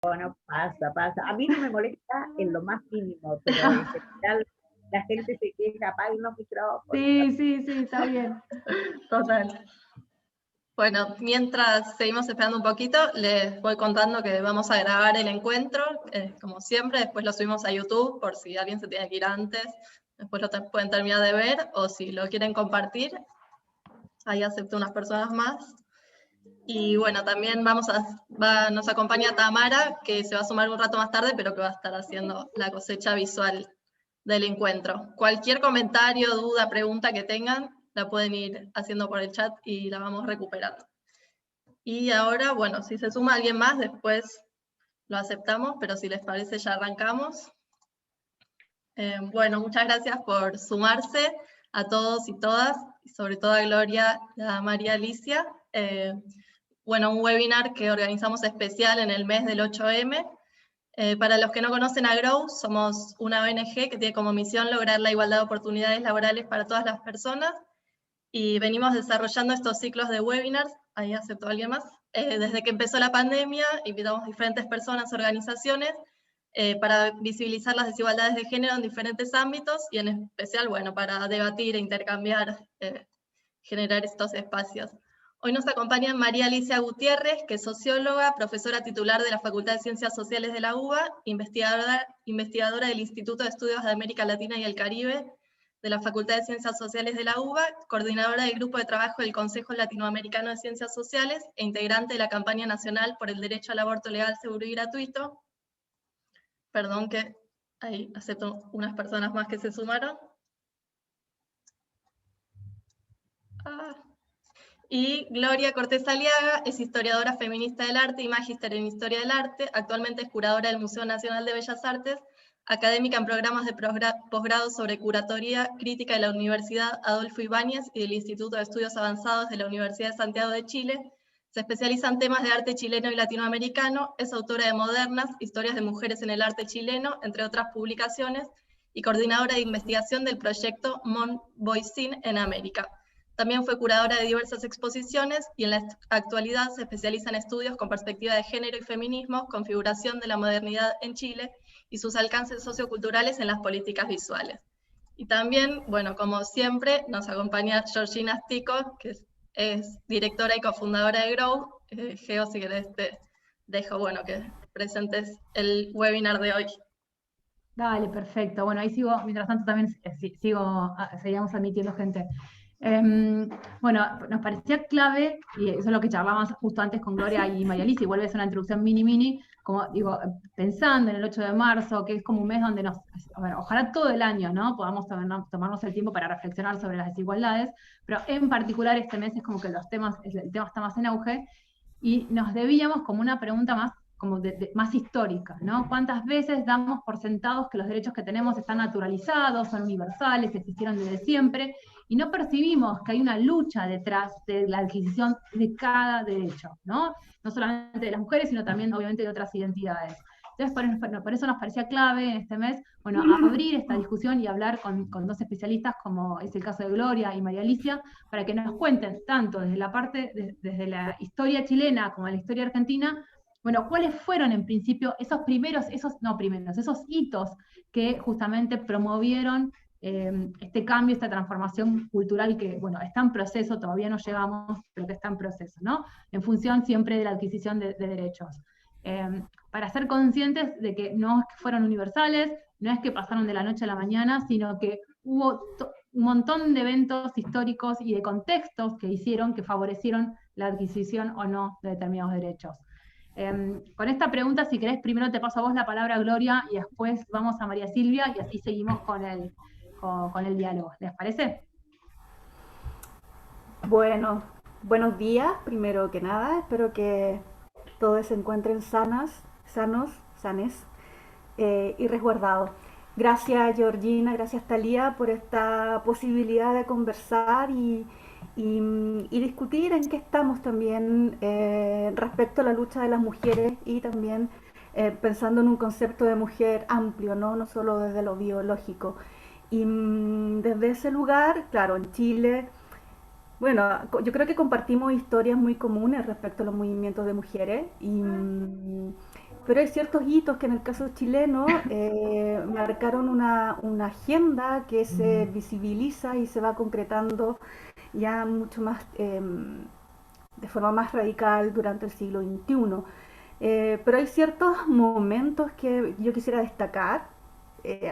bueno, pasa, pasa. A mí no me molesta en lo más mínimo, pero en general la gente se queja, apaguen los micrófonos. Sí, sí, sí, está bien. Total. Bueno, mientras seguimos esperando un poquito, les voy contando que vamos a grabar el encuentro, como siempre, después lo subimos a YouTube por si alguien se tiene que ir antes, después lo pueden terminar de ver, o si lo quieren compartir, ahí acepto unas personas más. Y bueno, también nos acompaña Tamara, que se va a sumar un rato más tarde, pero que va a estar haciendo la cosecha visual del encuentro. Cualquier comentario, duda, pregunta que tengan, la pueden ir haciendo por el chat y la vamos recuperando. Y ahora, bueno, si se suma alguien más, después lo aceptamos, pero si les parece ya arrancamos. Bueno, muchas gracias por sumarse a todos y todas, y sobre todo a Gloria y a María Alicia. Bueno, un webinar que organizamos especial en el mes del 8M. Para los que no conocen a Grow, somos una ONG que tiene como misión lograr la igualdad de oportunidades laborales para todas las personas, y venimos desarrollando estos ciclos de webinars, ahí aceptó alguien más, desde que empezó la pandemia. Invitamos a diferentes personas, organizaciones, para visibilizar las desigualdades de género en diferentes ámbitos, y en especial, bueno, para debatir e intercambiar, generar estos espacios. Hoy nos acompaña María Alicia Gutiérrez, que es socióloga, profesora titular de la Facultad de Ciencias Sociales de la UBA, investigadora del Instituto de Estudios de América Latina y el Caribe de la Facultad de Ciencias Sociales de la UBA, coordinadora del Grupo de Trabajo del Consejo Latinoamericano de Ciencias Sociales e integrante de la campaña nacional por el derecho al aborto legal, seguro y gratuito. Perdón que ahí acepto unas personas más que se sumaron. Y Gloria Cortés Aliaga es historiadora feminista del arte y magíster en historia del arte. Actualmente es curadora del Museo Nacional de Bellas Artes, académica en programas de posgrado sobre curatoría crítica de la Universidad Adolfo Ibáñez y del Instituto de Estudios Avanzados de la Universidad de Santiago de Chile. Se especializa en temas de arte chileno y latinoamericano. Es autora de Modernas, Historias de Mujeres en el Arte Chileno, entre otras publicaciones, y coordinadora de investigación del proyecto Mon Voicin en América. También fue curadora de diversas exposiciones, y en la actualidad se especializa en estudios con perspectiva de género y feminismo, configuración de la modernidad en Chile y sus alcances socioculturales en las políticas visuales. Y también, bueno, como siempre, nos acompaña Georgina Stico, que es directora y cofundadora de Grow. Geo, si querés te dejo, bueno, que presentes el webinar de hoy. Dale, perfecto. Bueno, ahí sigo, mientras tanto también seguíamos admitiendo gente. Bueno, nos parecía clave, y eso es lo que charlábamos justo antes con Gloria y María Alicia, y vuelve a ser una introducción mini, como digo, pensando en el 8 de marzo, que es como un mes donde ojalá todo el año, ¿no? Podamos tomarnos el tiempo para reflexionar sobre las desigualdades, pero en particular este mes es como que el tema está más en auge, y nos debíamos como una pregunta más como más histórica, ¿no? ¿Cuántas veces damos por sentados que los derechos que tenemos están naturalizados, son universales, existieron desde siempre, y no percibimos que hay una lucha detrás de la adquisición de cada derecho, ¿no? No solamente de las mujeres, sino también, obviamente, de otras identidades. Entonces, por eso nos parecía clave en este mes, bueno, abrir esta discusión y hablar con dos especialistas, como es el caso de Gloria y María Alicia, para que nos cuenten, tanto desde la parte, desde la historia chilena como la historia argentina, bueno, ¿cuáles fueron en principio esos esos hitos que justamente promovieron este cambio, esta transformación cultural que, bueno, está en proceso, todavía no llegamos, pero que está en proceso, ¿no? En función siempre de la adquisición de derechos. Para ser conscientes de que no es que fueron universales, no es que pasaron de la noche a la mañana, sino que hubo un montón de eventos históricos y de contextos que favorecieron la adquisición o no de determinados derechos. Con esta pregunta, si querés, primero te paso a vos la palabra, Gloria, y después vamos a María Silvia, y así seguimos con el diálogo. ¿Les parece? Bueno, buenos días, primero que nada. Espero que todos se encuentren sanos, sanes y resguardados. Gracias, Georgina, gracias, Talía, por esta posibilidad de conversar y discutir en qué estamos también respecto a la lucha de las mujeres, y también pensando en un concepto de mujer amplio, no solo desde lo biológico. Y desde ese lugar, claro, en Chile, bueno, yo creo que compartimos historias muy comunes respecto a los movimientos de mujeres, pero hay ciertos hitos que en el caso chileno marcaron una agenda que se visibiliza y se va concretando ya mucho más, de forma más radical durante el siglo XXI. Pero hay ciertos momentos que yo quisiera destacar,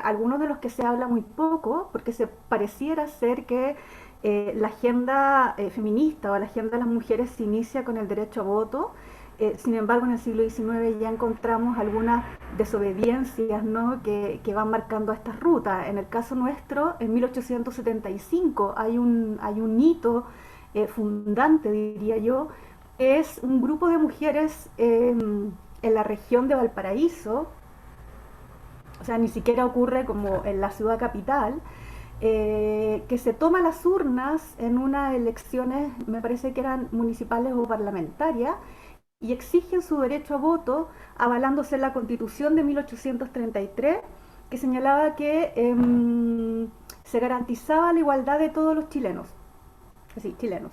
algunos de los que se habla muy poco, porque se pareciera ser que la agenda feminista o la agenda de las mujeres se inicia con el derecho a voto. Sin embargo, en el siglo XIX ya encontramos algunas desobediencias, ¿no?, que van marcando estas rutas. En el caso nuestro, en 1875 hay un hito fundante, diría yo, que es un grupo de mujeres en la región de Valparaíso, o sea, ni siquiera ocurre como en la ciudad capital, que se toma las urnas en unas elecciones, me parece que eran municipales o parlamentarias, y exigen su derecho a voto avalándose en la Constitución de 1833, que señalaba que se garantizaba la igualdad de todos los chilenos, así, chilenos.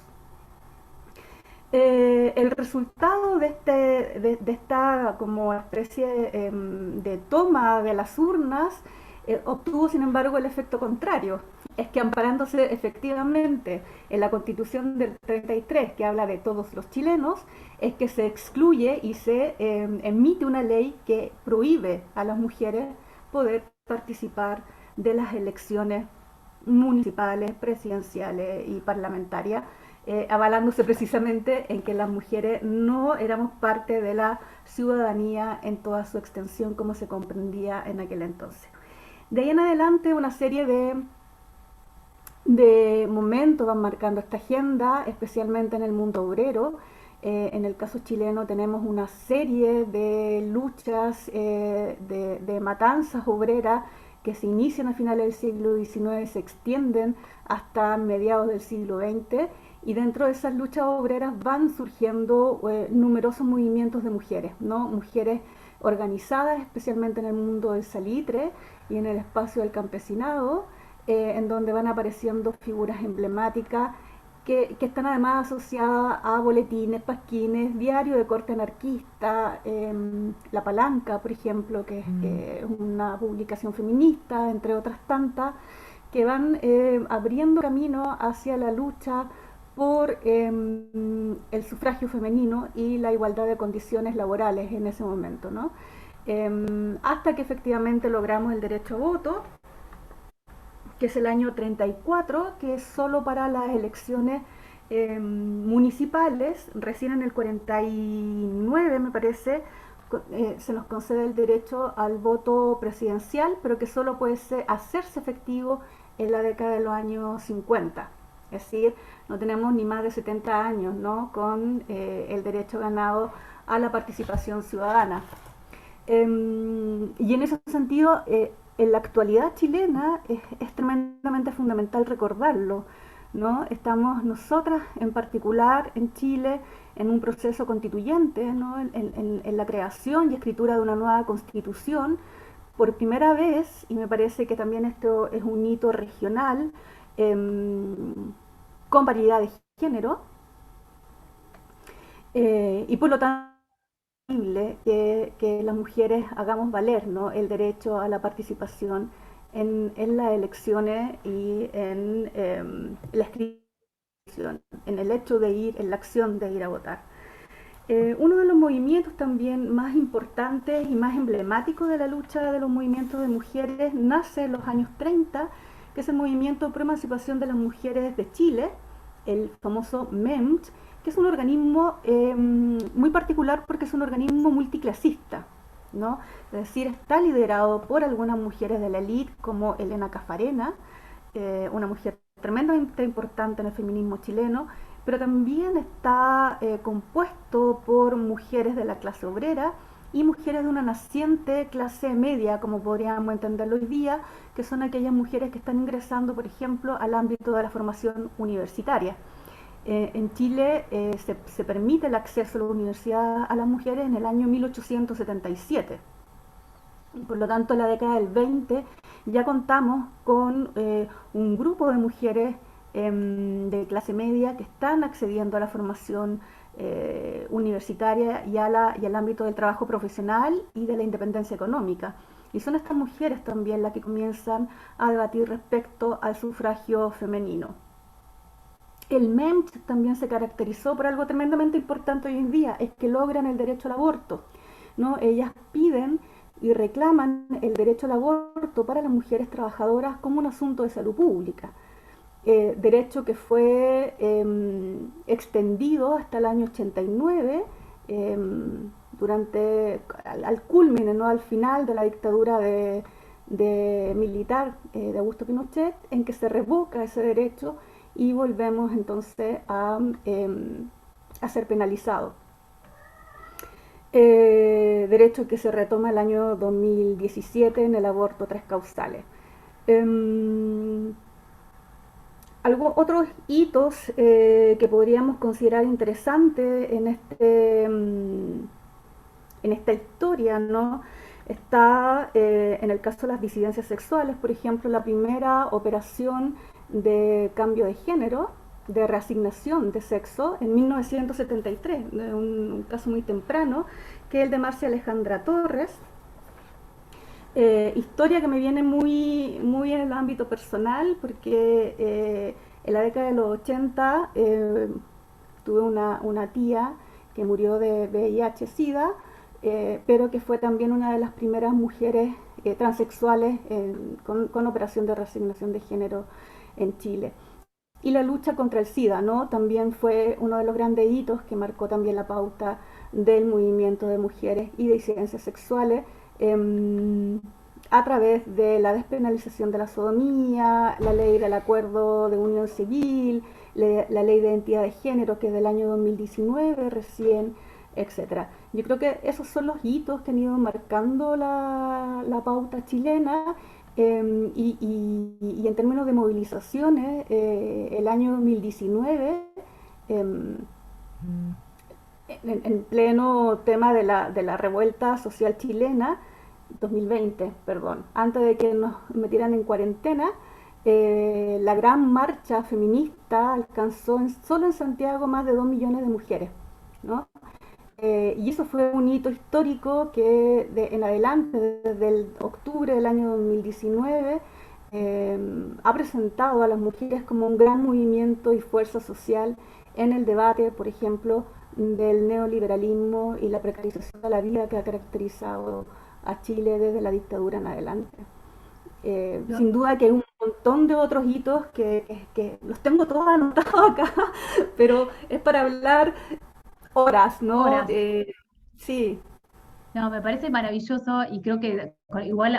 El resultado de esta como especie de toma de las urnas obtuvo sin embargo el efecto contrario. Es que amparándose efectivamente en la Constitución del 33, que habla de todos los chilenos, es que se excluye y se emite una ley que prohíbe a las mujeres poder participar de las elecciones municipales, presidenciales y parlamentarias, avalándose precisamente en que las mujeres no éramos parte de la ciudadanía en toda su extensión como se comprendía en aquel entonces. De ahí en adelante una serie de momentos van marcando esta agenda, especialmente en el mundo obrero. En el caso chileno tenemos una serie de luchas, de matanzas obreras que se inician a finales del siglo XIX y se extienden hasta mediados del siglo XX, y dentro de esas luchas obreras van surgiendo numerosos movimientos de mujeres, ¿no? Mujeres organizadas especialmente en el mundo del salitre y en el espacio del campesinado, en donde van apareciendo figuras emblemáticas que están además asociadas a boletines, pasquines, diarios de corte anarquista, La Palanca, por ejemplo, que es una publicación feminista, entre otras tantas, que van abriendo camino hacia la lucha por el sufragio femenino y la igualdad de condiciones laborales en ese momento, ¿no? Hasta que efectivamente logramos el derecho a voto, que es el año 34, que es solo para las elecciones municipales. Recién en el 49, me parece, se nos concede el derecho al voto presidencial, pero que solo puede hacerse efectivo en la década de los años 50. Es decir, no tenemos ni más de 70 años, ¿no?, con el derecho ganado a la participación ciudadana. Y en ese sentido, en la actualidad chilena es tremendamente fundamental recordarlo, ¿no? Estamos nosotras en particular en Chile en un proceso constituyente, ¿no?, en la creación y escritura de una nueva constitución por primera vez, y me parece que también esto es un hito regional, con paridad de género, y por lo tanto que las mujeres hagamos valer, ¿no?, el derecho a la participación en las elecciones y en la inscripción, en el hecho de ir, en la acción de ir a votar. Uno de los movimientos también más importantes y más emblemáticos de la lucha de los movimientos de mujeres nace en los años 30, que es el movimiento Pro Emancipación de las Mujeres de Chile, el famoso MEMCH, que es un organismo muy particular porque es un organismo multiclasista, ¿no? Es decir, está liderado por algunas mujeres de la élite como Elena Caffarena, una mujer tremendamente importante en el feminismo chileno, pero también está compuesto por mujeres de la clase obrera y mujeres de una naciente clase media, como podríamos entenderlo hoy día, que son aquellas mujeres que están ingresando, por ejemplo, al ámbito de la formación universitaria. En Chile se permite el acceso a la universidad a las mujeres en el año 1877. Por lo tanto, en la década del 20 ya contamos con un grupo de mujeres de clase media que están accediendo a la formación universitaria y al ámbito del trabajo profesional y de la independencia económica. Y son estas mujeres también las que comienzan a debatir respecto al sufragio femenino. El MEMS también se caracterizó por algo tremendamente importante hoy en día, es que logran el derecho al aborto, ¿no? Ellas piden y reclaman el derecho al aborto para las mujeres trabajadoras como un asunto de salud pública. Derecho que fue extendido hasta el año 89, al culmine, ¿no? Al final de la dictadura militar de Augusto Pinochet, en que se revoca ese derecho y volvemos entonces a ser penalizado. Derecho que se retoma el año 2017 en el aborto 3 causales. Otros hitos que podríamos considerar interesantes en esta historia, ¿no? Está en el caso de las disidencias sexuales, por ejemplo, la primera operación de cambio de género, de reasignación de sexo, en 1973, un caso muy temprano, que es el de Marcia Alejandra Torres. Historia que me viene muy, muy en el ámbito personal, porque en la década de los 80 tuve una tía que murió de VIH-Sida, pero que fue también una de las primeras mujeres transexuales con operación de reasignación de género en Chile. Y la lucha contra el SIDA, ¿no? También fue uno de los grandes hitos que marcó también la pauta del movimiento de mujeres y de disidencias sexuales a través de la despenalización de la sodomía, la ley del acuerdo de unión civil, la ley de identidad de género, que es del año 2019 recién, etc. Yo creo que esos son los hitos que han ido marcando la pauta chilena. Y en términos de movilizaciones, el año 2019, en pleno tema de la revuelta social chilena, 2020, perdón, antes de que nos metieran en cuarentena, la gran marcha feminista alcanzó solo en Santiago más de 2 millones de mujeres, ¿no? Y eso fue un hito histórico que en adelante, desde el octubre del año 2019, ha presentado a las mujeres como un gran movimiento y fuerza social en el debate, por ejemplo, del neoliberalismo y la precarización de la vida que ha caracterizado a Chile desde la dictadura en adelante. Sin duda que hay un montón de otros hitos que los tengo todos anotados acá, pero es para hablar horas, ¿no? Horas. Sí. No, me parece maravilloso y creo que igual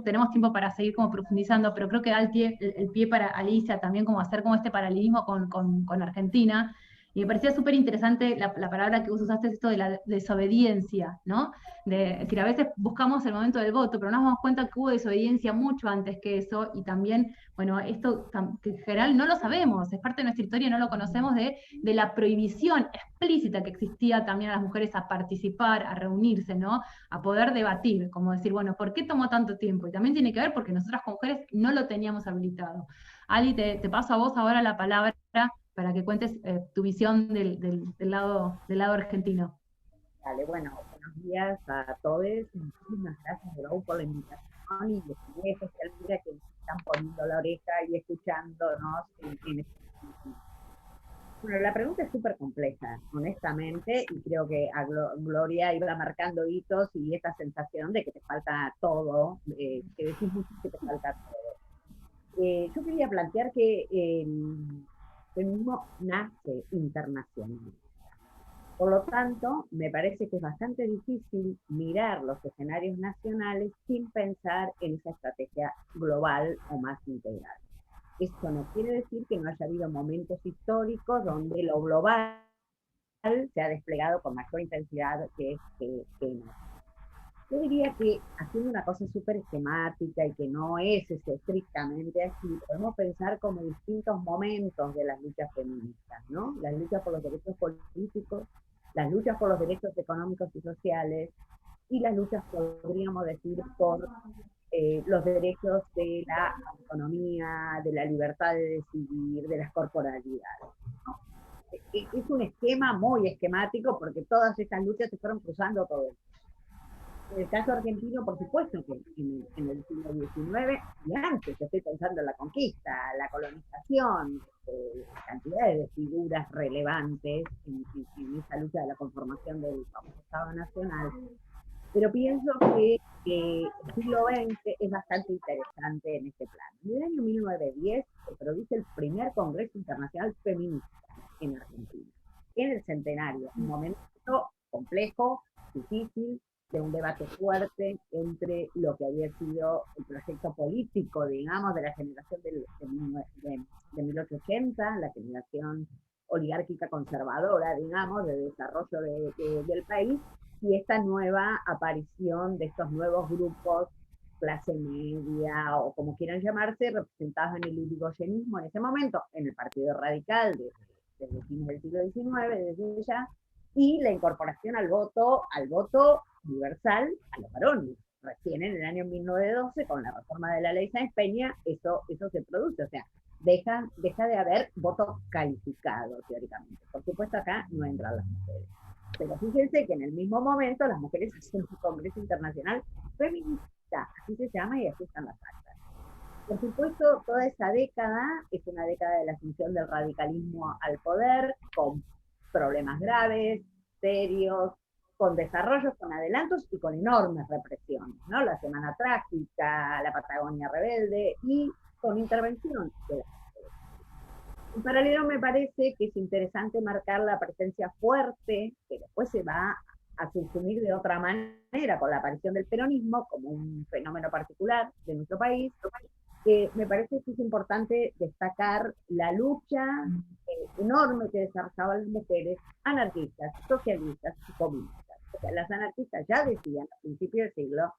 tenemos tiempo para seguir como profundizando, pero creo que da el pie para Alicia también como hacer como este paralelismo con Argentina. Y me parecía súper interesante la palabra que vos usaste, esto de la desobediencia, ¿no? Es decir, a veces buscamos el momento del voto, pero nos damos cuenta que hubo desobediencia mucho antes que eso, y también, bueno, esto que en general no lo sabemos, es parte de nuestra historia, no lo conocemos, de la prohibición explícita que existía también a las mujeres a participar, a reunirse, ¿no? A poder debatir, como decir, bueno, ¿por qué tomó tanto tiempo? Y también tiene que ver porque nosotras como mujeres no lo teníamos habilitado. Ali, te paso a vos ahora la palabra para que cuentes tu visión del lado argentino. Dale, bueno, buenos días a todos. Muchísimas gracias, Grau, por la invitación y especialmente a que están poniendo la oreja y escuchándonos en este sentido. Bueno, la pregunta es súper compleja, honestamente, y creo que a Gloria iba marcando hitos y esta sensación de que te falta todo, que decís mucho que te falta todo. Yo quería plantear que el feminismo nace internacional. Por lo tanto, me parece que es bastante difícil mirar los escenarios nacionales sin pensar en esa estrategia global o más integral. Esto no quiere decir que no haya habido momentos históricos donde lo global se ha desplegado con mayor intensidad que no. Yo diría que haciendo una cosa súper esquemática y que no es estrictamente así, podemos pensar como distintos momentos de las luchas feministas, ¿no? Las luchas por los derechos políticos, las luchas por los derechos económicos y sociales, y las luchas, podríamos decir, por los derechos de la autonomía, de la libertad de decidir, de las corporalidades, ¿no? es un esquema muy esquemático porque todas estas luchas se fueron cruzando todo el tiempo. En el caso argentino, por supuesto que en el siglo XIX y antes, estoy pensando en la conquista, la colonización, cantidades de figuras relevantes en esa lucha de la conformación del famoso Estado Nacional. Pero pienso que el siglo XX es bastante interesante en este plano. En el año 1910 se produce el primer Congreso Internacional Feminista en Argentina, en el centenario, un momento complejo, difícil, de un debate fuerte entre lo que había sido el proyecto político, digamos, de la generación de 1880, la generación oligárquica conservadora, digamos, de desarrollo del país, y esta nueva aparición de estos nuevos grupos, clase media o como quieran llamarse, representados en el irigoyenismo en ese momento, en el Partido Radical desde fines del siglo XIX, desde ya, y la incorporación al voto universal a los varones. Recién en el año 1912, con la reforma de la ley Sáenz Peña, eso se produce, o sea, deja de haber voto calificado, teóricamente. Por supuesto, acá no entran las mujeres. Pero fíjense que en el mismo momento las mujeres hacen un Congreso Internacional Feminista, así se llama y así están las actas. Por supuesto, toda esa década es una década de la asunción del radicalismo al poder, con problemas graves, serios, con desarrollos, con adelantos y con enormes represiones, ¿no? La Semana Trágica, la Patagonia Rebelde y con intervención de las mujeres. En paralelo me parece que es interesante marcar la presencia fuerte, que después se va a subsumir de otra manera con la aparición del peronismo como un fenómeno particular de nuestro país. Me parece que es importante destacar la lucha enorme que desarrollaban las mujeres anarquistas, socialistas y comunistas. O sea, las anarquistas ya decían a principios del siglo,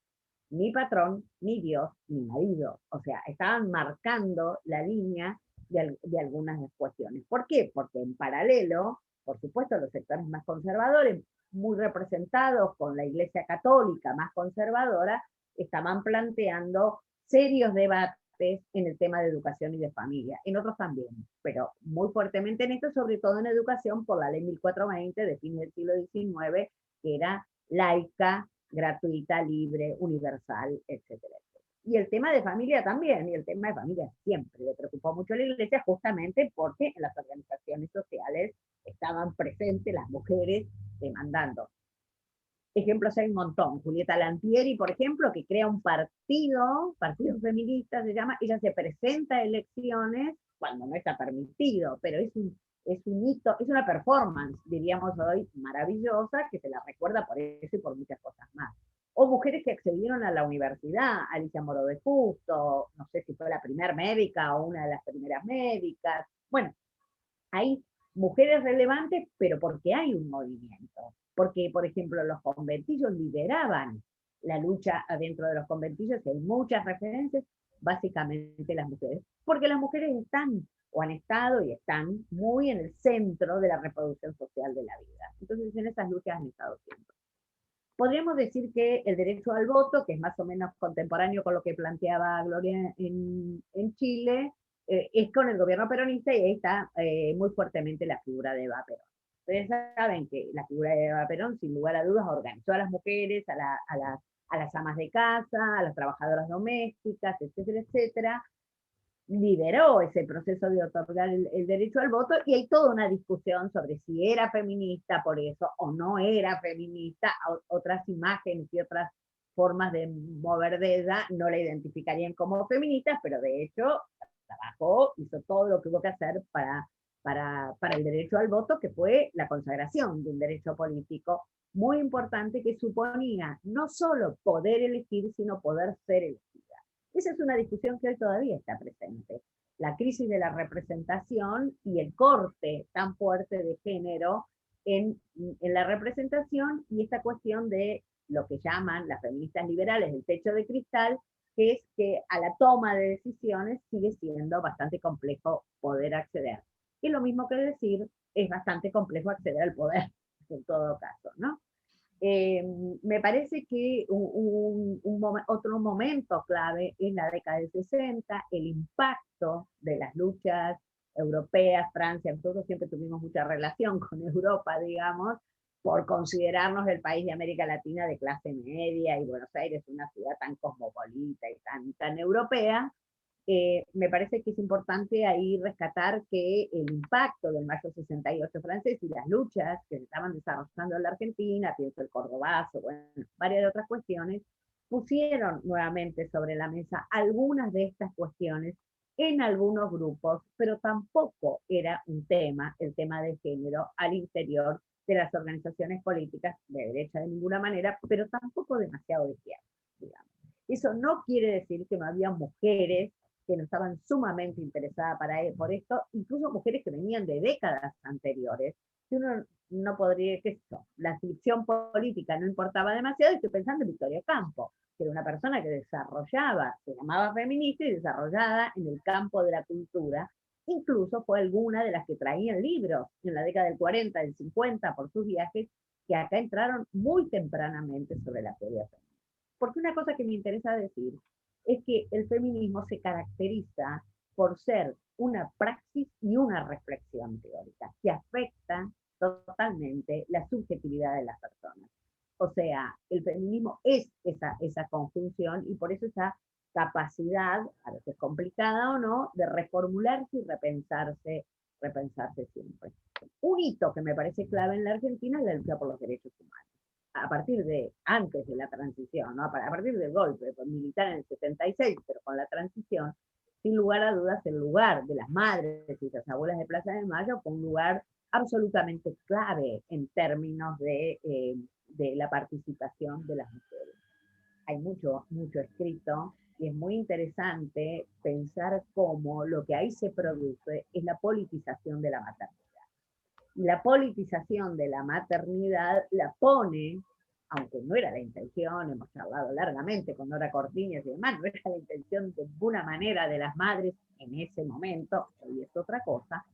ni patrón, ni Dios, ni marido. O sea, estaban marcando la línea de algunas cuestiones. ¿Por qué? Porque en paralelo, por supuesto, los sectores más conservadores, muy representados con la Iglesia Católica más conservadora, estaban planteando serios debates en el tema de educación y de familia, en otros también, pero muy fuertemente en esto, sobre todo en educación, por la ley 1420 de fines del siglo XIX, que era laica, gratuita, libre, universal, etcétera, etcétera. Y el tema de familia también, y el tema de familia siempre le preocupó mucho a la Iglesia, justamente porque en las organizaciones sociales estaban presentes las mujeres demandando. Ejemplos hay un montón. Julieta Lantieri, por ejemplo, que crea un partido feminista se llama, ella se presenta a elecciones cuando no está permitido, pero es un hito, es una performance, diríamos hoy, maravillosa, que se la recuerda por eso y por muchas cosas más. O mujeres que accedieron a la universidad, Alicia Moro de Justo, no sé si fue la primera médica o una de las primeras médicas. Bueno, hay mujeres relevantes, pero porque hay un movimiento. Porque, por ejemplo, los conventillos lideraban la lucha adentro de los conventillos, y hay muchas referencias, básicamente las mujeres. Porque las mujeres están, o han estado y están, muy en el centro de la reproducción social de la vida. Entonces, en esas luchas han estado siempre. Podríamos decir que el derecho al voto, que es más o menos contemporáneo con lo que planteaba Gloria en Chile, es con el gobierno peronista, y ahí está muy fuertemente la figura de Eva Perón. Ustedes saben que la figura de Eva Perón, sin lugar a dudas, organizó a las mujeres, a las amas de casa, a las trabajadoras domésticas, etcétera, etcétera, lideró ese proceso de otorgar el derecho al voto, y hay toda una discusión sobre si era feminista por eso o no era feminista. Otras imágenes y otras formas de mover de edad no la identificarían como feminista, pero de hecho trabajó, hizo todo lo que hubo que hacer para el derecho al voto, que fue la consagración de un derecho político muy importante que suponía no solo poder elegir, sino poder ser elegida. Esa es una discusión que hoy todavía está presente. La crisis de la representación y el corte tan fuerte de género en la representación, y esta cuestión de lo que llaman las feministas liberales el techo de cristal, que es que a la toma de decisiones sigue siendo bastante complejo poder acceder. Y lo mismo que decir, es bastante complejo acceder al poder, en todo caso, ¿no? Me parece que otro momento clave es la década del 60, el impacto de las luchas europeas, Francia, nosotros siempre tuvimos mucha relación con Europa, digamos, por considerarnos el país de América Latina de clase media, y Buenos Aires una ciudad tan cosmopolita y tan europea. Me parece que es importante ahí rescatar que el impacto del Mayo 68 francés y las luchas que se estaban desarrollando en la Argentina, pienso el Cordobazo, bueno, varias de otras cuestiones, pusieron nuevamente sobre la mesa algunas de estas cuestiones en algunos grupos, pero tampoco era un tema, el tema de género, al interior de las organizaciones políticas de derecha de ninguna manera, pero tampoco demasiado de izquierda, digamos. Eso no quiere decir que no había mujeres que no estaban sumamente interesadas por esto, incluso mujeres que venían de décadas anteriores, que uno no podría, que esto, la ficción política no importaba demasiado, y estoy pensando en Victoria Campo, que era una persona que desarrollaba, se llamaba feminista y desarrollada en el campo de la cultura, incluso fue alguna de las que traían libros en la década del 40, del 50, por sus viajes, que acá entraron muy tempranamente sobre la teoría feminista. Porque una cosa que me interesa decir es que el feminismo se caracteriza por ser una praxis y una reflexión teórica que afecta totalmente la subjetividad de las personas. O sea, el feminismo es esa conjunción, y por eso esa capacidad, a veces complicada o no, de reformularse y repensarse siempre. Un hito que me parece clave en la Argentina es la lucha por los derechos humanos. A partir de, antes de la transición, ¿no? A partir del golpe militar en el 76, pero con la transición, sin lugar a dudas, el lugar de las madres y las abuelas de Plaza de Mayo fue un lugar absolutamente clave en términos de la participación de las mujeres. Hay mucho escrito, y es muy interesante pensar cómo lo que ahí se produce es la politización de la maternidad. La politización de la maternidad la pone, aunque no era la intención, hemos charlado largamente con Nora Cortiñas y demás, no era la intención de ninguna manera de las madres en ese momento, hoy es otra cosa,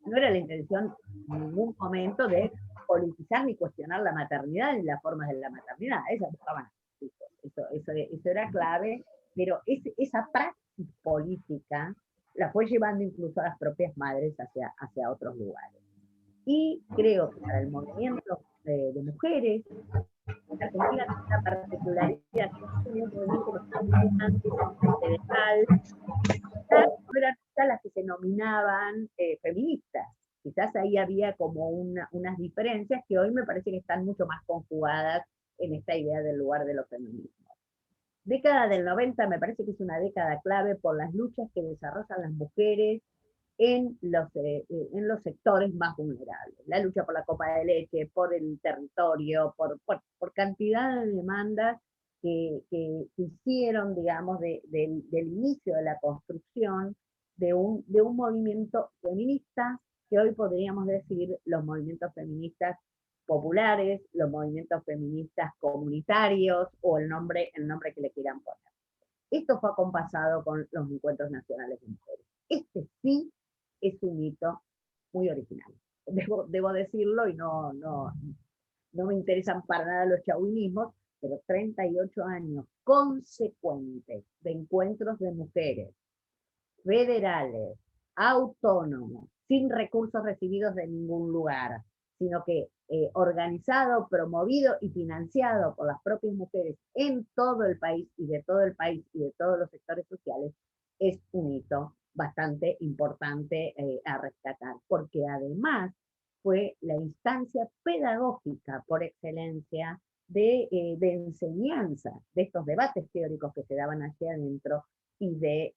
no era la intención en ningún momento de politizar ni cuestionar la maternidad ni las formas de la maternidad. Ellas buscaban eso era clave, pero esa praxis política la fue llevando incluso a las propias madres hacia otros lugares. Y creo que para el movimiento de mujeres, la Argentina tiene una particularidad, que es un movimiento federal, no eran las que se nominaban feministas. Quizás ahí había como unas diferencias que hoy me parece que están mucho más conjugadas en esta idea del lugar de los feminismos. Década del 90 me parece que es una década clave por las luchas que desarrollan las mujeres en los sectores más vulnerables. La lucha por la copa de leche, por el territorio, por cantidad de demandas que hicieron, digamos, del inicio de la construcción de un movimiento feminista, que hoy podríamos decir los movimientos feministas populares, los movimientos feministas comunitarios, o el nombre que le quieran poner. Esto fue acompasado con los encuentros nacionales de mujeres. Este sí es un hito muy original. Debo decirlo, y no me interesan para nada los chauvinismos, pero 38 años consecuentes de encuentros de mujeres, federales, autónomos, sin recursos recibidos de ningún lugar, sino que organizado, promovido y financiado por las propias mujeres en todo el país y de todo el país y de todos los sectores sociales, es un hito bastante importante a rescatar, porque además fue la instancia pedagógica por excelencia de enseñanza de estos debates teóricos que se daban hacia adentro y de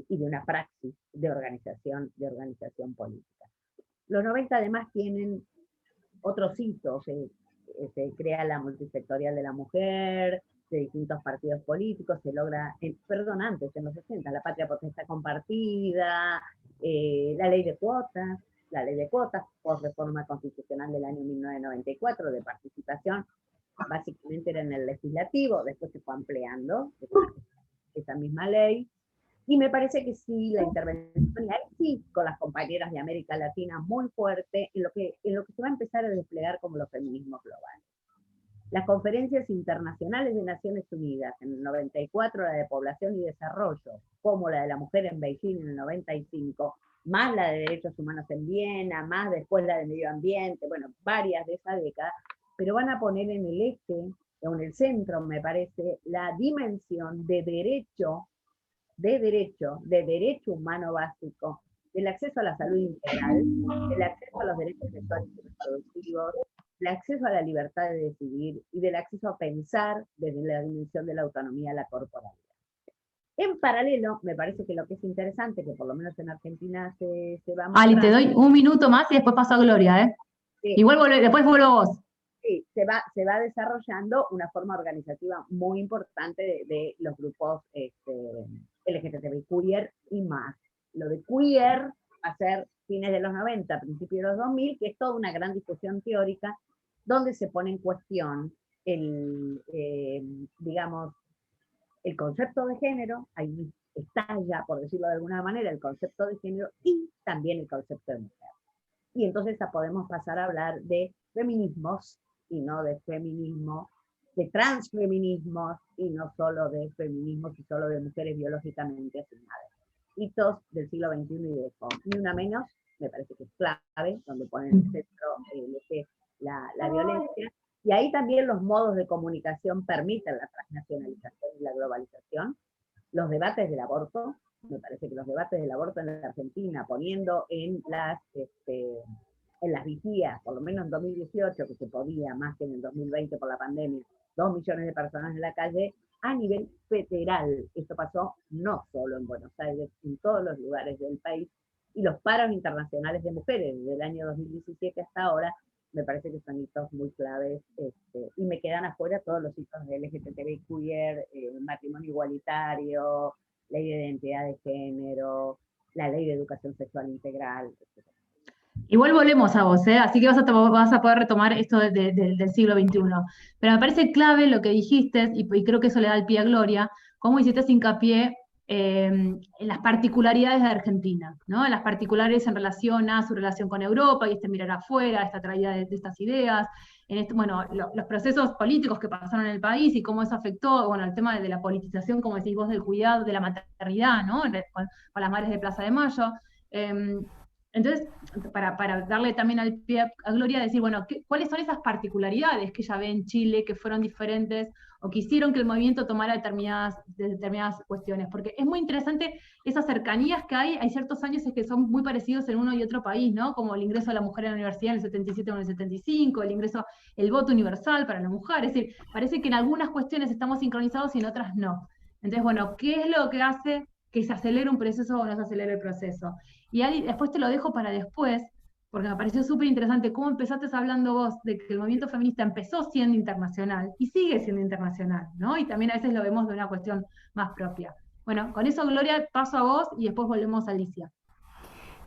una praxis de organización política. Los 90 además tienen otros hitos, se crea la multisectorial de la mujer, de distintos partidos políticos, se logra, antes, en los 60, la patria potestad compartida, la ley de cuotas, por reforma constitucional del año 1994, de participación, básicamente era en el legislativo, después se fue ampliando esa misma ley. Y me parece que sí, la intervención, y ahí sí, con las compañeras de América Latina muy fuerte, en lo que se va a empezar a desplegar como los feminismos globales. Las conferencias internacionales de Naciones Unidas, en el 94 la de Población y Desarrollo, como la de la mujer en Beijing en el 95, más la de Derechos Humanos en Viena, más después la de Medio Ambiente, bueno, varias de esa década, pero van a poner en el eje, o en el centro, me parece, la dimensión de derecho humano básico, del acceso a la salud integral, del acceso a los derechos sexuales y reproductivos, del acceso a la libertad de decidir y del acceso a pensar desde la dimensión de la autonomía a la corporalidad. En paralelo, me parece que lo que es interesante, que por lo menos en Argentina se va mostrando... Ali, te doy un minuto más y después paso a Gloria, ¿eh? Sí, Igual después vuelvo a vos. sí, se va desarrollando una forma organizativa muy importante de los grupos LGTBI, queer y más. Lo de queer va a ser fines de los 90, principios de los 2000, que es toda una gran discusión teórica donde se pone en cuestión digamos, el concepto de género, ahí estalla, por decirlo de alguna manera, el concepto de género y también el concepto de mujer. Y entonces podemos pasar a hablar de feminismos y no de feminismo, de transfeminismos y no solo de feminismos y solo de mujeres biológicamente asignadas. Hitos del siglo XXI y de eso. Ni una menos, me parece que es clave, donde ponen en el centro la violencia. Y ahí también los modos de comunicación permiten la transnacionalización y la globalización. Los debates del aborto, me parece que los debates del aborto en la Argentina, poniendo en las vigías, por lo menos en 2018, que se podía más que en el 2020 por la pandemia, 2 millones de personas en la calle, a nivel federal. Esto pasó no solo en Buenos Aires, en todos los lugares del país, y los paros internacionales de mujeres desde el año 2017 hasta ahora, me parece que son hitos muy claves, y me quedan afuera todos los hitos de LGTBI queer, matrimonio igualitario, ley de identidad de género, la ley de educación sexual integral, etc. Igual volvemos a vos, ¿eh? Así que vas a poder retomar esto del siglo XXI. Pero me parece clave lo que dijiste, y creo que eso le da el pie a Gloria, cómo hiciste hincapié en las particularidades de Argentina, ¿no? En las particularidades en relación a su relación con Europa y mirar afuera, esta traída de estas ideas, bueno, los procesos políticos que pasaron en el país y cómo eso afectó, bueno, el tema de la politización, como decís vos, del cuidado, de la maternidad, ¿no? Con las madres de Plaza de Mayo. Entonces, para darle también al pie a Gloria, decir, bueno, ¿cuáles son esas particularidades que ella ve en Chile, que fueron diferentes, o que hicieron que el movimiento tomara determinadas cuestiones? Porque es muy interesante esas cercanías que hay ciertos años que son muy parecidos en uno y otro país, ¿no? Como el ingreso a la mujer en la universidad en el 77 o en el 75, el voto universal para la mujer, es decir, parece que en algunas cuestiones estamos sincronizados y en otras no. Entonces, bueno, ¿qué es lo que hace que se acelere un proceso o no se acelere el proceso? Y Ali, después te lo dejo para después, porque me pareció súper interesante cómo empezaste hablando vos de que el movimiento feminista empezó siendo internacional y sigue siendo internacional, ¿no? Y también a veces lo vemos de una cuestión más propia. Bueno, con eso, Gloria, paso a vos y después volvemos a Alicia.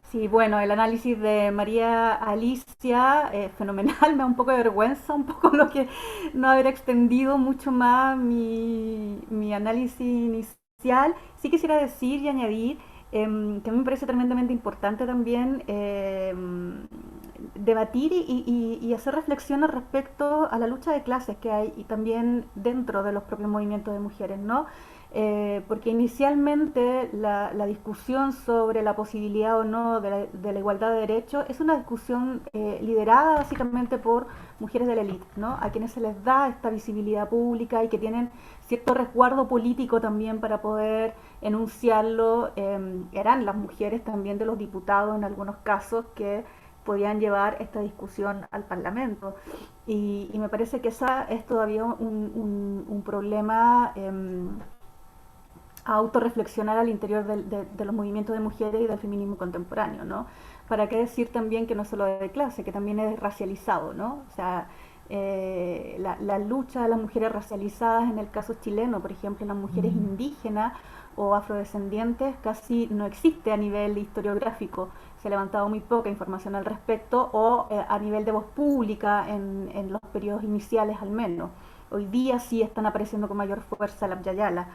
Sí, bueno, el análisis de María Alicia, fenomenal, me da un poco de vergüenza, un poco lo que no haber extendido mucho más mi análisis inicial. Sí quisiera decir y añadir que a mí me parece tremendamente importante también debatir y hacer reflexiones respecto a la lucha de clases que hay y también dentro de los propios movimientos de mujeres, ¿no? Porque inicialmente la discusión sobre la posibilidad o no de la igualdad de derechos es una discusión liderada básicamente por mujeres de la élite, ¿no? A quienes se les da esta visibilidad pública y que tienen cierto resguardo político también para poder enunciarlo. Eran las mujeres también de los diputados en algunos casos que podían llevar esta discusión al Parlamento. Y me parece que esa es todavía un problema a autorreflexionar al interior de los movimientos de mujeres y del feminismo contemporáneo, ¿no? Para qué decir también que no solo es de clase, que también es racializado, ¿no? O sea, la lucha de las mujeres racializadas en el caso chileno, por ejemplo, las mujeres indígenas o afrodescendientes casi no existe a nivel historiográfico, se ha levantado muy poca información al respecto, o a nivel de voz pública en los periodos iniciales al menos. Hoy día sí están apareciendo con mayor fuerza las Yayala.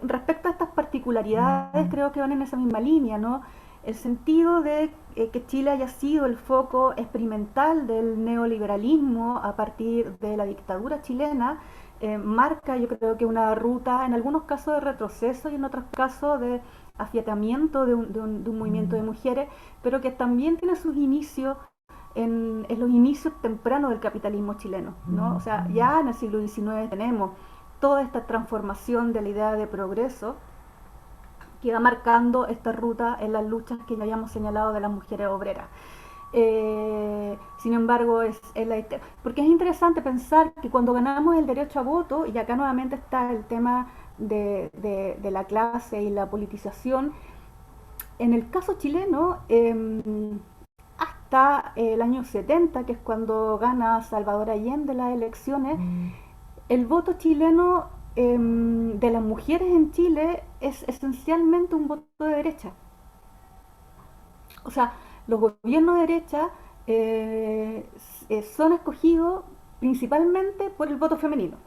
Respecto a estas particularidades, creo que van en esa misma línea, ¿no? el sentido de que Chile haya sido el foco experimental del neoliberalismo a partir de la dictadura chilena, marca yo creo que una ruta, en algunos casos de retroceso y en otros casos de afiatamiento de un movimiento de mujeres, pero que también tiene sus inicios en los inicios tempranos del capitalismo chileno, ¿no? O sea, ya en el siglo XIX tenemos toda esta transformación de la idea de progreso que va marcando esta ruta en las luchas que ya habíamos señalado de las mujeres obreras. Sin embargo, porque es interesante pensar que cuando ganamos el derecho a voto, y acá nuevamente está el tema de la clase y la politización, en el caso chileno, hasta el año 70, que es cuando gana Salvador Allende las elecciones, el voto chileno de las mujeres en Chile es esencialmente un voto de derecha. O sea, los gobiernos de derecha son escogidos principalmente por el voto femenino.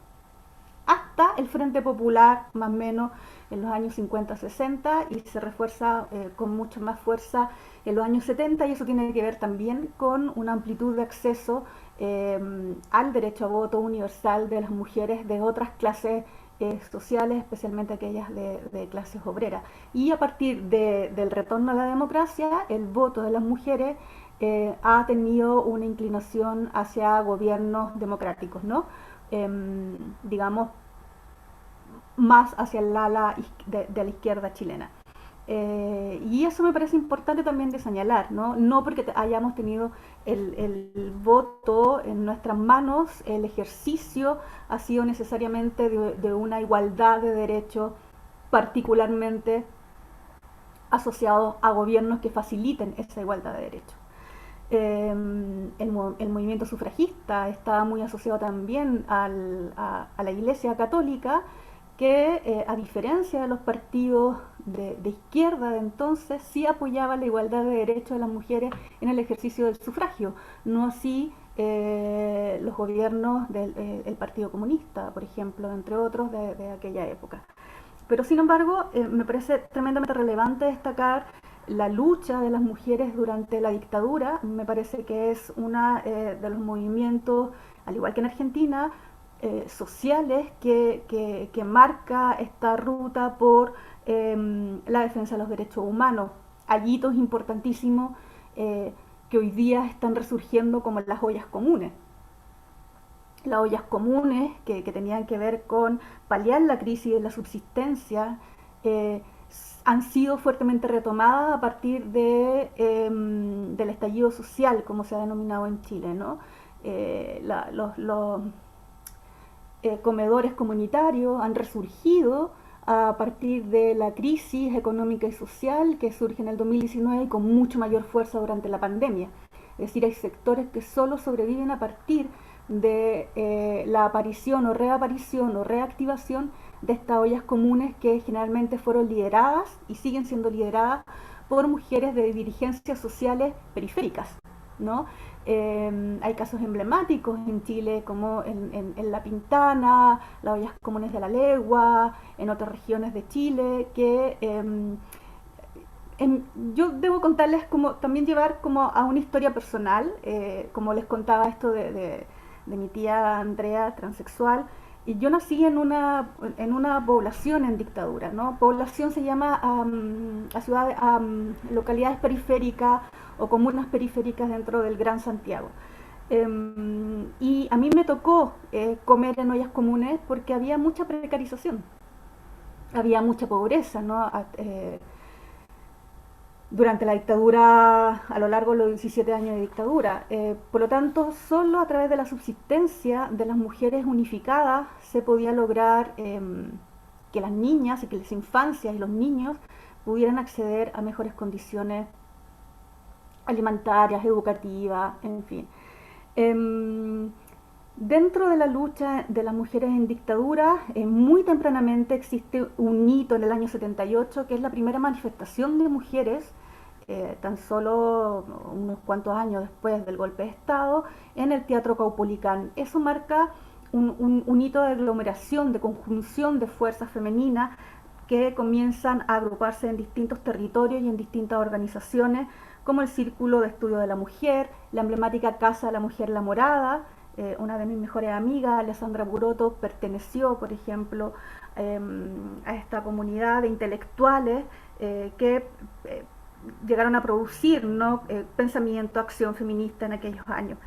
Hasta el Frente Popular, más o menos en los años 50-60, y se refuerza con mucha más fuerza en los años 70, y eso tiene que ver también con una amplitud de acceso al derecho a voto universal de las mujeres de otras clases sociales, especialmente aquellas de clases obreras. Y a partir del retorno a la democracia, el voto de las mujeres ha tenido una inclinación hacia gobiernos democráticos, ¿no? Digamos, más hacia el ala de la izquierda chilena. Y eso me parece importante también de señalar, ¿no? No porque hayamos tenido el voto en nuestras manos, el ejercicio ha sido necesariamente de una igualdad de derechos, particularmente asociados a gobiernos que faciliten esa igualdad de derechos. El movimiento sufragista estaba muy asociado también a la Iglesia Católica, que a diferencia de los partidos de izquierda de entonces, sí apoyaba la igualdad de derechos de las mujeres en el ejercicio del sufragio, no así los gobiernos del Partido Comunista, por ejemplo, entre otros de aquella época. Pero sin embargo, me parece tremendamente relevante destacar la lucha de las mujeres durante la dictadura. Me parece que es uno de los movimientos, al igual que en Argentina, sociales que marca esta ruta por la defensa de los derechos humanos. Hay hitos importantísimos que hoy día están resurgiendo como las ollas comunes. Las ollas comunes que tenían que ver con paliar la crisis de la subsistencia han sido fuertemente retomadas a partir del estallido social, como se ha denominado en Chile, ¿no? Los comedores comunitarios han resurgido a partir de la crisis económica y social que surge en el 2019 y con mucho mayor fuerza durante la pandemia. Es decir, hay sectores que solo sobreviven a partir de la aparición o reaparición o reactivación de estas ollas comunes que generalmente fueron lideradas y siguen siendo lideradas por mujeres de dirigencias sociales periféricas, ¿no? Hay casos emblemáticos en Chile como en La Pintana, las ollas comunes de La Legua, en otras regiones de Chile, que yo debo contarles como también llevar como a una historia personal, como les contaba esto de mi tía Andrea, transexual, y yo nací en una población en dictadura, ¿no? Población se llama a localidades periféricas o comunas periféricas dentro del Gran Santiago. Y a mí me tocó comer en ollas comunes porque había mucha precarización, había mucha pobreza, ¿no? Durante la dictadura, a lo largo de los 17 años de dictadura. Por lo tanto, solo a través de la subsistencia de las mujeres unificadas se podía lograr que las niñas y que las infancias y los niños pudieran acceder a mejores condiciones alimentarias, educativas, en fin. Dentro de la lucha de las mujeres en dictadura, muy tempranamente existe un hito en el año 78, que es la primera manifestación de mujeres, tan solo unos cuantos años después del golpe de Estado, en el Teatro Caupolicán. Eso marca un hito de aglomeración, de conjunción de fuerzas femeninas que comienzan a agruparse en distintos territorios y en distintas organizaciones, como el Círculo de Estudio de la Mujer, la emblemática Casa de la Mujer La Morada. Una de mis mejores amigas, Alessandra Buroto, perteneció, por ejemplo, a esta comunidad de intelectuales que llegaron a producir, ¿no?, pensamiento, acción feminista en aquellos años.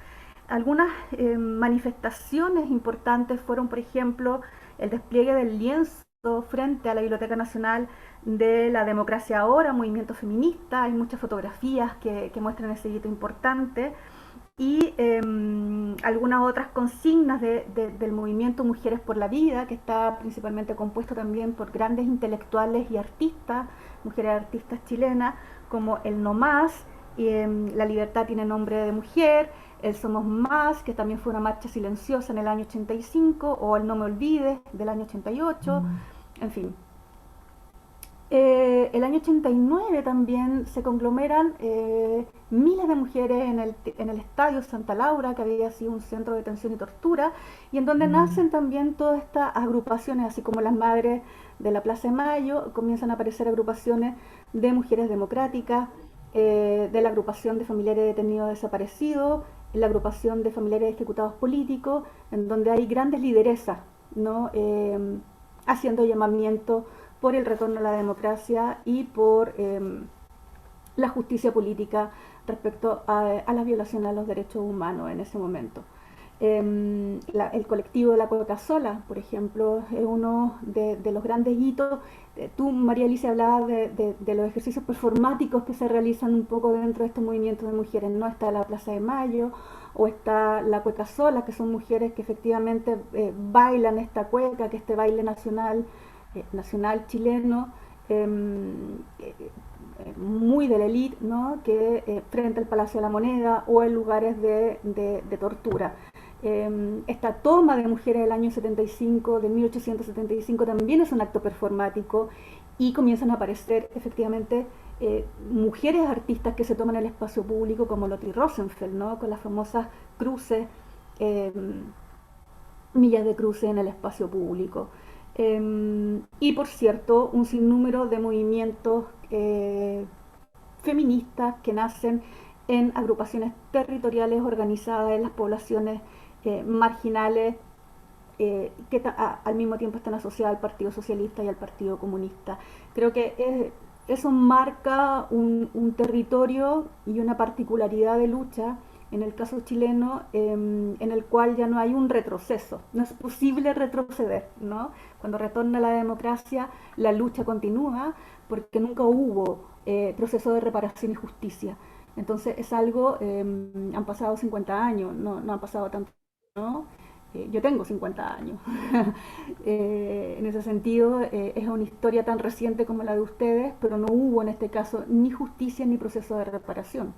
Algunas manifestaciones importantes fueron, por ejemplo, el despliegue del lienzo frente a la Biblioteca Nacional de la Democracia Ahora, movimiento feminista. Hay muchas fotografías que muestran ese hito importante. Y algunas otras consignas del movimiento Mujeres por la Vida, que está principalmente compuesto también por grandes intelectuales y artistas, mujeres artistas chilenas, como el No Más, La Libertad tiene nombre de mujer, el Somos Más, que también fue una marcha silenciosa en el año 85, o el No Me Olvides del año 88, en fin. El año 89 también se conglomeran miles de mujeres en el Estadio Santa Laura, que había sido un centro de detención y tortura, y en donde nacen también todas estas agrupaciones, así como las madres de la Plaza de Mayo, comienzan a aparecer agrupaciones de mujeres democráticas, de la agrupación de familiares detenidos desaparecidos, la agrupación de familiares ejecutados políticos, en donde hay grandes lideresas, ¿no?, haciendo llamamiento por el retorno a la democracia y por la justicia política respecto a las violaciones a los derechos humanos en ese momento. El colectivo de la Cueca Sola, por ejemplo, es uno de los grandes hitos. Tú, María Alicia, hablabas de los ejercicios performáticos que se realizan un poco dentro de estos movimientos de mujeres, ¿no? Está la Plaza de Mayo, o está la Cueca Sola, que son mujeres que efectivamente bailan esta cueca, que este baile nacional chileno, muy de la élite, ¿no?, que frente al Palacio de la Moneda o en lugares de tortura. Esta toma de mujeres del año 75, de 1875, también es un acto performático, y comienzan a aparecer efectivamente mujeres artistas que se toman el espacio público, como Lotti Rosenfeld, ¿no?, con las famosas cruces, millas de cruces en el espacio público. Y por cierto, un sinnúmero de movimientos feministas que nacen en agrupaciones territoriales organizadas en las poblaciones marginales, que al mismo tiempo están asociadas al Partido Socialista y al Partido Comunista. Creo que eso marca un territorio y una particularidad de lucha, en el caso chileno, en el cual ya no hay un retroceso, no es posible retroceder, ¿no? Cuando retorna la democracia, la lucha continúa, porque nunca hubo proceso de reparación y justicia. Entonces es algo, han pasado 50 años, no han pasado tanto, ¿no? Yo tengo 50 años. En ese sentido, es una historia tan reciente como la de ustedes, pero no hubo en este caso ni justicia ni proceso de reparación.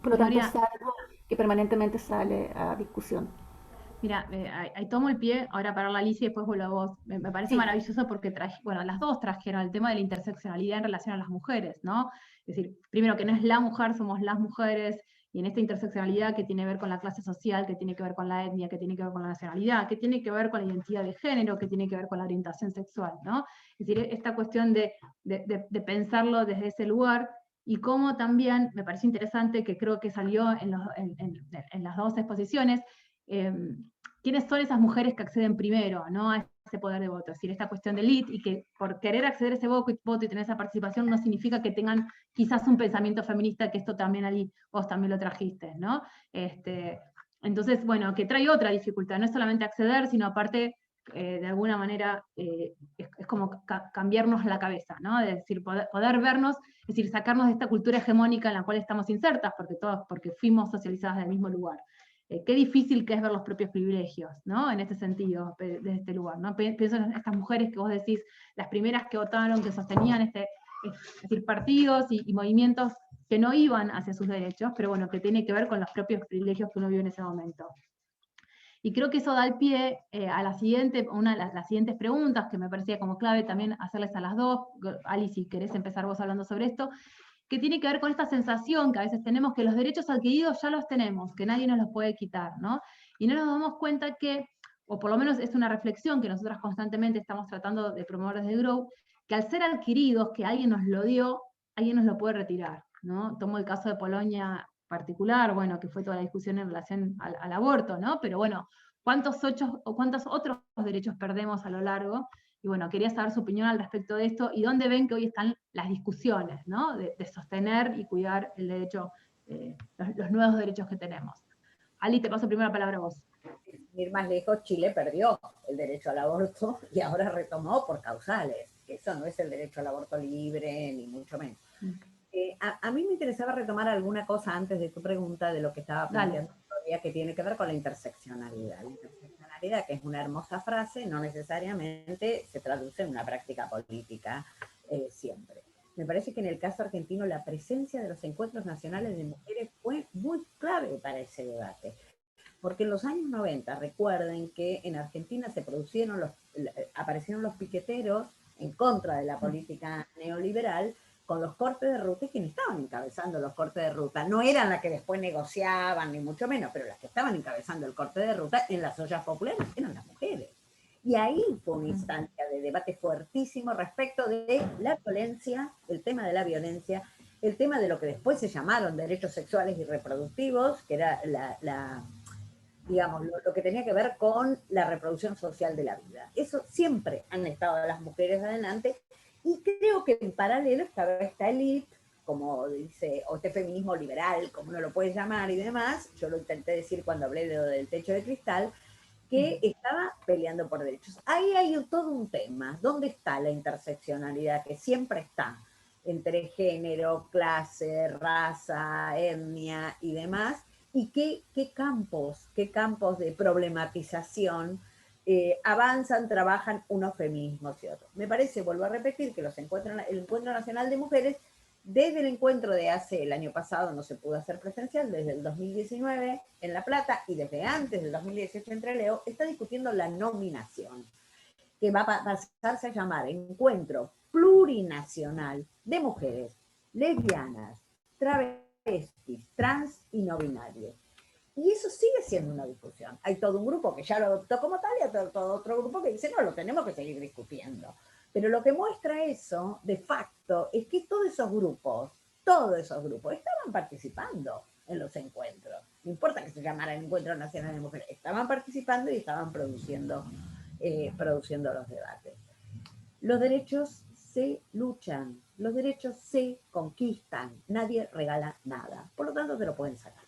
Por lo tanto, es algo que permanentemente sale a discusión. Mira, ahí tomo el pie ahora para la Alicia y después vuelvo a vos. Me parece maravilloso porque las dos trajeron el tema de la interseccionalidad en relación a las mujeres, ¿no? Es decir, primero que no es la mujer, somos las mujeres, y en esta interseccionalidad que tiene que ver con la clase social, que tiene que ver con la etnia, que tiene que ver con la nacionalidad, que tiene que ver con la identidad de género, que tiene que ver con la orientación sexual, ¿no? Es decir, esta cuestión de pensarlo desde ese lugar. Y cómo también, me parece interesante, que creo que salió en las dos exposiciones, quiénes son esas mujeres que acceden primero, ¿no?, a ese poder de voto. Es decir, esta cuestión de elite, y que por querer acceder a ese voto y tener esa participación no significa que tengan quizás un pensamiento feminista, que esto también, Ali, vos también lo trajiste, ¿no? Entonces, bueno, que trae otra dificultad, no es solamente acceder, sino aparte, de alguna manera, es como cambiarnos la cabeza, ¿no? Es decir, poder vernos, es decir, sacarnos de esta cultura hegemónica en la cual estamos insertas, porque fuimos socializadas del mismo lugar. Qué difícil que es ver los propios privilegios, ¿no? En este sentido, desde este lugar, ¿no? Pienso en estas mujeres que vos decís, las primeras que votaron, que sostenían es decir, partidos y movimientos que no iban hacia sus derechos, pero bueno, que tiene que ver con los propios privilegios que uno vive en ese momento. Y creo que eso da el pie a las siguientes preguntas, que me parecía como clave también hacerles a las dos. Ali, si querés empezar vos hablando sobre esto, que tiene que ver con esta sensación que a veces tenemos, que los derechos adquiridos ya los tenemos, que nadie nos los puede quitar, ¿no? Y no nos damos cuenta que o por lo menos es una reflexión que nosotras constantemente estamos tratando de promover desde Grow, que al ser adquiridos, que alguien nos lo dio, alguien nos lo puede retirar, ¿no? Tomo el caso de Polonia particular, bueno, que fue toda la discusión en relación al aborto, ¿no? Pero bueno, ¿cuántos otros derechos perdemos a lo largo? Y bueno, quería saber su opinión al respecto de esto y dónde ven que hoy están las discusiones, ¿no? De sostener y cuidar el derecho, los nuevos derechos que tenemos. Ali, te paso primero la palabra a vos. Sin ir más lejos, Chile perdió el derecho al aborto y ahora retomó por causales. Eso no es el derecho al aborto libre, ni mucho menos. A mí me interesaba retomar alguna cosa antes de tu pregunta de lo que estaba planteando todavía, que tiene que ver con la interseccionalidad. La interseccionalidad, que es una hermosa frase, no necesariamente se traduce en una práctica política siempre. Me parece que en el caso argentino la presencia de los encuentros nacionales de mujeres fue muy clave para ese debate. Porque en los años 90, recuerden que en Argentina aparecieron los piqueteros en contra de la política neoliberal con los cortes de ruta, y quienes estaban encabezando los cortes de ruta no eran las que después negociaban, ni mucho menos, pero las que estaban encabezando el corte de ruta en las ollas populares eran las mujeres. Y ahí fue una instancia de debate fuertísimo respecto de la violencia, el tema de la violencia, el tema de lo que después se llamaron derechos sexuales y reproductivos, que era digamos, lo que tenía que ver con la reproducción social de la vida. Eso siempre han estado las mujeres adelante, y creo que en paralelo estaba esta élite, como dice, o este feminismo liberal, como uno lo puede llamar y demás, yo lo intenté decir cuando hablé del techo de cristal, que estaba peleando por derechos. Ahí hay todo un tema. ¿Dónde está la interseccionalidad que siempre está entre género, clase, raza, etnia y demás? ¿Y qué campos de problematización avanzan, trabajan unos feminismos y otros? Me parece, vuelvo a repetir, que el Encuentro Nacional de Mujeres, desde el encuentro de el año pasado no se pudo hacer presencial, desde el 2019 en La Plata y desde antes del 2018 en Trelew, está discutiendo la nominación, que va a pasarse a llamar Encuentro Plurinacional de Mujeres Lesbianas, Travestis, Trans y No Binarios. Y eso sigue siendo una discusión. Hay todo un grupo que ya lo adoptó como tal, y hay todo otro grupo que dice, no, lo tenemos que seguir discutiendo. Pero lo que muestra eso, de facto, es que todos esos grupos estaban participando en los encuentros. No importa que se llamara el Encuentro Nacional de Mujeres, estaban participando y estaban produciendo los debates. Los derechos se luchan, los derechos se conquistan, nadie regala nada, por lo tanto te lo pueden sacar.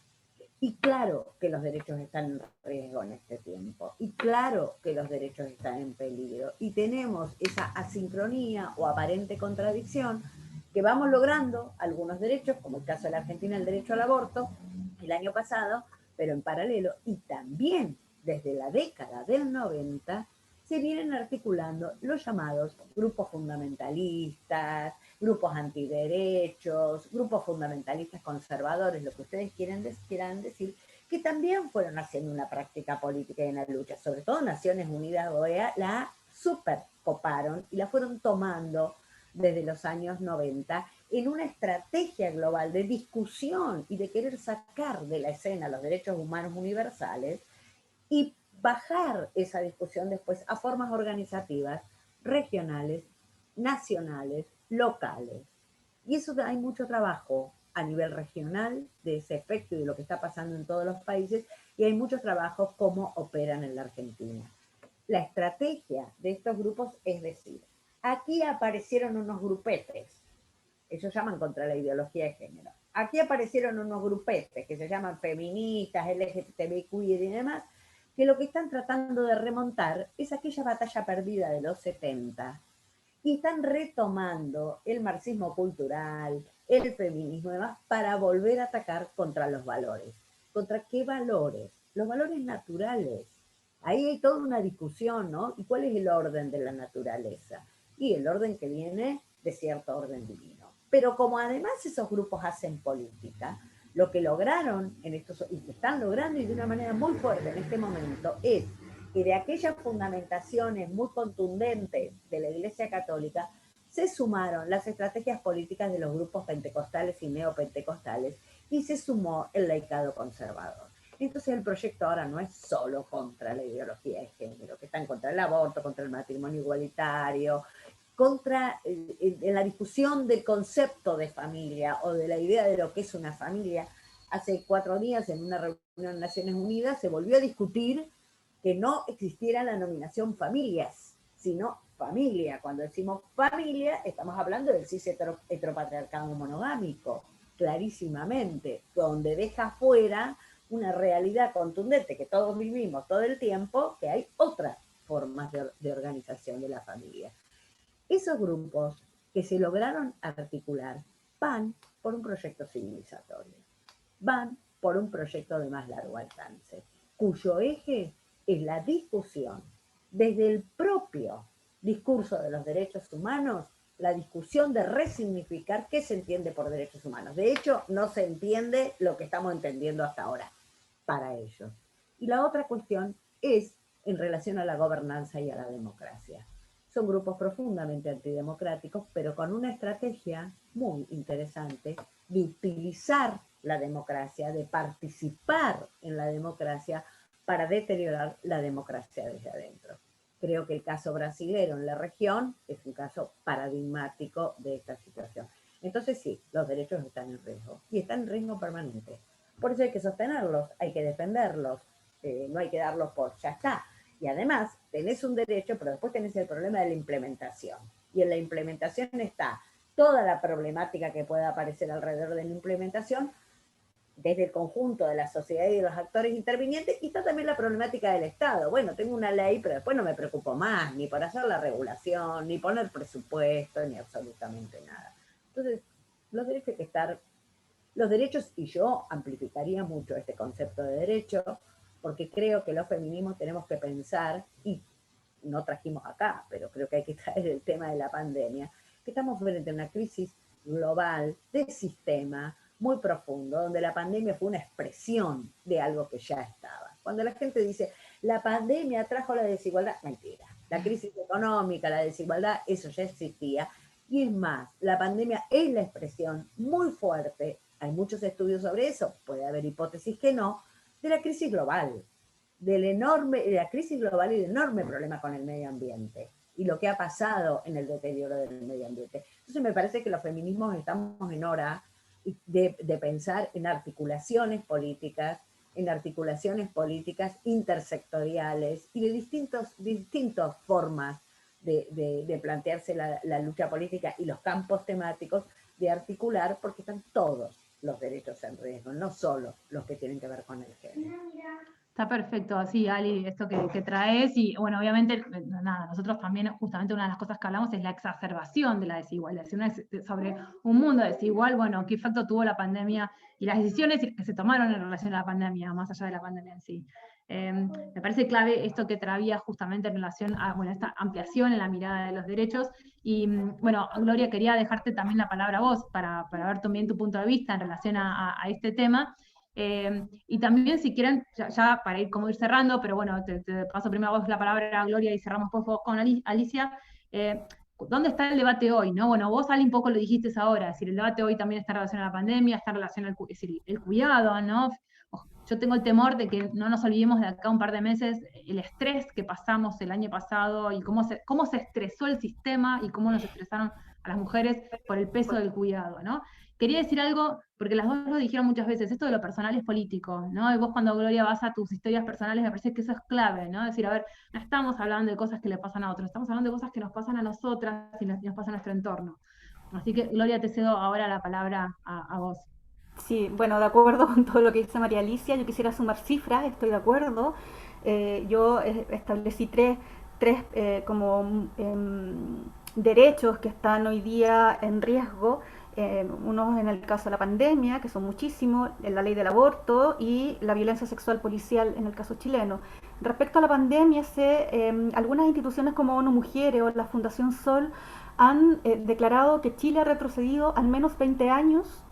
Y claro que los derechos están en riesgo en este tiempo, y claro que los derechos están en peligro, y tenemos esa asincronía o aparente contradicción que vamos logrando algunos derechos, como el caso de la Argentina, el derecho al aborto, el año pasado, pero en paralelo, y también desde la década del 90, se vienen articulando los llamados grupos fundamentalistas, grupos antiderechos, grupos fundamentalistas conservadores, lo que ustedes quieran decir, que también fueron haciendo una práctica política y una lucha. Sobre todo Naciones Unidas, OEA, la supercoparon y la fueron tomando desde los años 90 en una estrategia global de discusión y de querer sacar de la escena los derechos humanos universales y bajar esa discusión después a formas organizativas, regionales, nacionales, locales. Y eso hay mucho trabajo a nivel regional de ese efecto y de lo que está pasando en todos los países, y hay muchos trabajos como operan en la Argentina. La estrategia de estos grupos es decir, aquí aparecieron unos grupetes, ellos llaman contra la ideología de género, aquí aparecieron unos grupetes que se llaman feministas, LGTBQ y demás, que lo que están tratando de remontar es aquella batalla perdida de los 70, y están retomando el marxismo cultural, el feminismo y demás, para volver a atacar contra los valores. ¿Contra qué valores? Los valores naturales. Ahí hay toda una discusión, ¿no? ¿Y cuál es el orden de la naturaleza? Y el orden que viene de cierto orden divino. Pero como además esos grupos hacen política, lo que lograron y que están logrando y de una manera muy fuerte en este momento es que de aquellas fundamentaciones muy contundentes de la Iglesia Católica se sumaron las estrategias políticas de los grupos pentecostales y neopentecostales, y se sumó el laicado conservador. Entonces el proyecto ahora no es solo contra la ideología de género, que están contra el aborto, contra el matrimonio igualitario, contra en la discusión del concepto de familia o de la idea de lo que es una familia. Hace 4 días en una reunión en Naciones Unidas se volvió a discutir que no existiera la nominación familias, sino familia. Cuando decimos familia, estamos hablando del cis heteropatriarcado monogámico, clarísimamente, donde deja fuera una realidad contundente que todos vivimos todo el tiempo, que hay otras formas de organización de la familia. Esos grupos que se lograron articular van por un proyecto civilizatorio, van por un proyecto de más largo alcance, cuyo eje es la discusión desde el propio discurso de los derechos humanos, la discusión de resignificar qué se entiende por derechos humanos. De hecho, no se entiende lo que estamos entendiendo hasta ahora para ellos. Y la otra cuestión es en relación a la gobernanza y a la democracia. Son grupos profundamente antidemocráticos, pero con una estrategia muy interesante de utilizar la democracia, de participar en la democracia para deteriorar la democracia desde adentro. Creo que el caso brasilero en la región es un caso paradigmático de esta situación. Entonces sí, los derechos están en riesgo y están en riesgo permanente. Por eso hay que sostenerlos, hay que defenderlos, no hay que darlos por ya está. Y además tenés un derecho, pero después tenés el problema de la implementación. Y en la implementación está toda la problemática que pueda aparecer alrededor de la implementación, desde el conjunto de la sociedad y de los actores intervinientes, y está también la problemática del Estado. Bueno, tengo una ley, pero después no me preocupo más, ni por hacer la regulación, ni poner presupuesto, ni absolutamente nada. Entonces, los derechos hay que estar, los derechos, y yo amplificaría mucho este concepto de derecho, porque creo que los feminismos tenemos que pensar, y no trajimos acá, pero creo que hay que traer el tema de la pandemia, que estamos frente a una crisis global de sistema, muy profundo, donde la pandemia fue una expresión de algo que ya estaba. Cuando la gente dice, la pandemia trajo la desigualdad, mentira. La crisis económica, la desigualdad, eso ya existía. Y es más, la pandemia es la expresión muy fuerte, hay muchos estudios sobre eso, puede haber hipótesis que no, de la crisis global, de la crisis global y del enorme problema con el medio ambiente y lo que ha pasado en el deterioro del medio ambiente. Entonces me parece que los feminismos estamos en hora de pensar en articulaciones políticas intersectoriales y de distintas formas de plantearse la lucha política y los campos temáticos de articular, porque están todos los derechos en riesgo, no solo los que tienen que ver con el género. Está perfecto, así, Ali, esto que traes, y bueno, obviamente, nada, nosotros también, justamente una de las cosas que hablamos es la exacerbación de la desigualdad, sobre un mundo desigual, bueno, qué efecto tuvo la pandemia y las decisiones que se tomaron en relación a la pandemia, más allá de la pandemia en sí. Me parece clave esto que traía justamente en relación a, bueno, esta ampliación en la mirada de los derechos, y bueno, Gloria, quería dejarte también la palabra a vos para ver también tu punto de vista en relación a este tema. Y también si quieren, ya para ir como ir cerrando, pero bueno, te paso primero a vos la palabra, Gloria, y cerramos vos con Alicia. ¿Dónde está el debate hoy? ¿No? Bueno, vos, Ali, un poco lo dijiste ahora, es decir, el debate hoy también está en relación a la pandemia, está en relación al el cuidado, ¿no? Yo tengo el temor de que no nos olvidemos de acá un par de meses el estrés que pasamos el año pasado y cómo se estresó el sistema y cómo nos estresaron a las mujeres por el peso del cuidado, ¿no? Quería decir algo, porque las dos lo dijeron muchas veces, esto de lo personal es político, ¿no? Y vos cuando, Gloria, vas a tus historias personales, me parece que eso es clave, ¿no? Es decir, a ver, no estamos hablando de cosas que le pasan a otros, estamos hablando de cosas que nos pasan a nosotras y nos pasan a nuestro entorno. Así que, Gloria, te cedo ahora la palabra a vos. Sí, bueno, de acuerdo con todo lo que dice María Alicia, yo quisiera sumar cifras, estoy de acuerdo. Yo establecí tres derechos que están hoy día en riesgo. Uno en el caso de la pandemia, que son muchísimos, la ley del aborto y la violencia sexual policial en el caso chileno. Respecto a la pandemia, algunas instituciones como ONU Mujeres o la Fundación Sol han declarado que Chile ha retrocedido al menos 20 años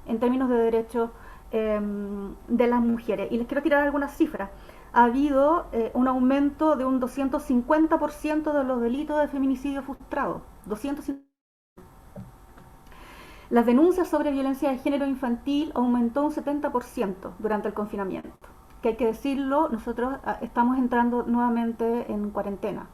en términos de derechos de las mujeres. Y les quiero tirar algunas cifras. Ha habido un aumento de un 250% de los delitos de feminicidio frustrado. 250. Las denuncias sobre violencia de género infantil aumentó un 70% durante el confinamiento. Que hay que decirlo, nosotros estamos entrando nuevamente en cuarentena.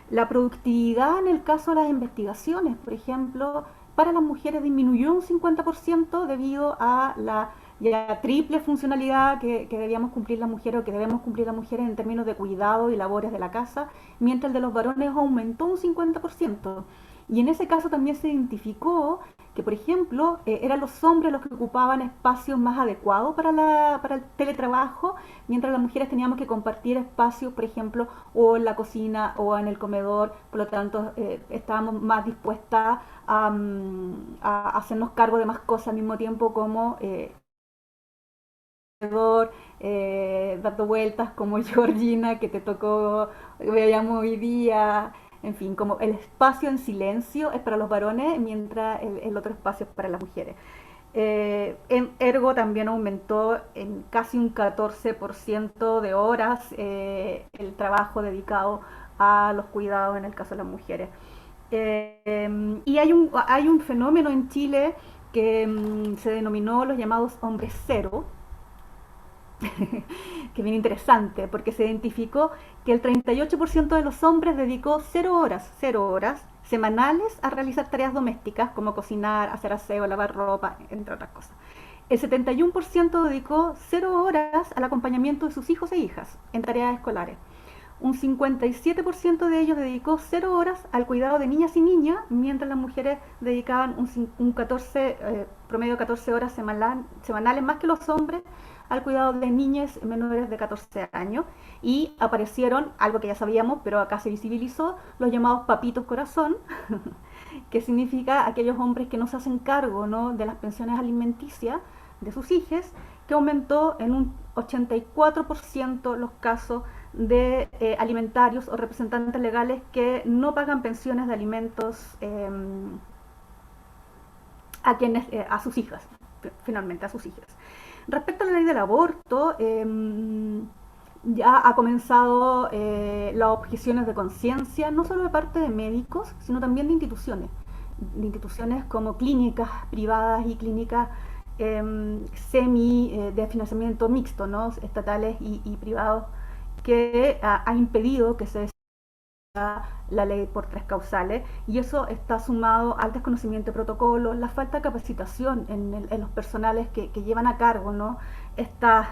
La productividad en el caso de las investigaciones, por ejemplo, para las mujeres disminuyó un 50% debido a la ya triple funcionalidad que debíamos cumplir las mujeres o que debemos cumplir las mujeres en términos de cuidado y labores de la casa, mientras el de los varones aumentó un 50%. Y en ese caso también se identificó que, por ejemplo, eran los hombres los que ocupaban espacios más adecuados para el teletrabajo, mientras las mujeres teníamos que compartir espacios, por ejemplo, o en la cocina o en el comedor, por lo tanto estábamos más dispuestas a hacernos cargo de más cosas al mismo tiempo, como dando vueltas, como Georgina, que te tocó, veíamos hoy día. En fin, como el espacio en silencio es para los varones, mientras el otro espacio es para las mujeres. En Ergo también aumentó en casi un 14% de horas el trabajo dedicado a los cuidados en el caso de las mujeres. Y hay un fenómeno en Chile que se denominó los llamados hombres cero, que bien interesante, porque se identificó que el 38% de los hombres dedicó 0 horas semanales a realizar tareas domésticas como cocinar, hacer aseo, lavar ropa, entre otras cosas. El 71% dedicó 0 horas al acompañamiento de sus hijos e hijas en tareas escolares. Un 57% de ellos dedicó 0 horas al cuidado de niñas y niñas, mientras las mujeres dedicaban promedio 14 horas semanales más que los hombres al cuidado de niñas menores de 14 años. Y aparecieron, algo que ya sabíamos, pero acá se visibilizó, los llamados papitos corazón, que significa aquellos hombres que no se hacen cargo, ¿no?, de las pensiones alimenticias de sus hijas, que aumentó en un 84% los casos de alimentarios o representantes legales que no pagan pensiones de alimentos a sus hijas, finalmente a sus hijas. Respecto a la ley del aborto, ya ha comenzado las objeciones de conciencia, no solo de parte de médicos, sino también de instituciones como clínicas privadas y clínicas de financiamiento mixto, ¿no?, estatales y privados, que ha impedido que se la ley por 3 causales, y eso está sumado al desconocimiento de protocolos, la falta de capacitación en los personales que llevan a cargo, ¿no?, estas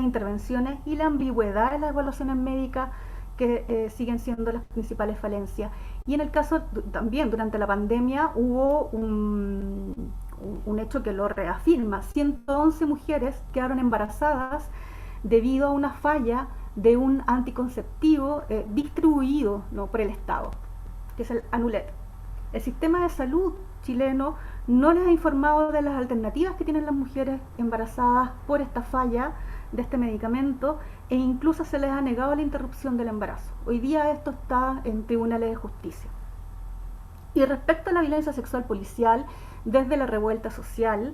intervenciones, y la ambigüedad en las evaluaciones médicas que siguen siendo las principales falencias. Y en el caso también durante la pandemia hubo un hecho que lo reafirma: 111 mujeres quedaron embarazadas debido a una falla de un anticonceptivo distribuido, ¿no?, por el Estado, que es el Anulet. El sistema de salud chileno no les ha informado de las alternativas que tienen las mujeres embarazadas por esta falla de este medicamento, e incluso se les ha negado la interrupción del embarazo. Hoy día esto está en tribunales de justicia. Y respecto a la violencia sexual policial, desde la revuelta social,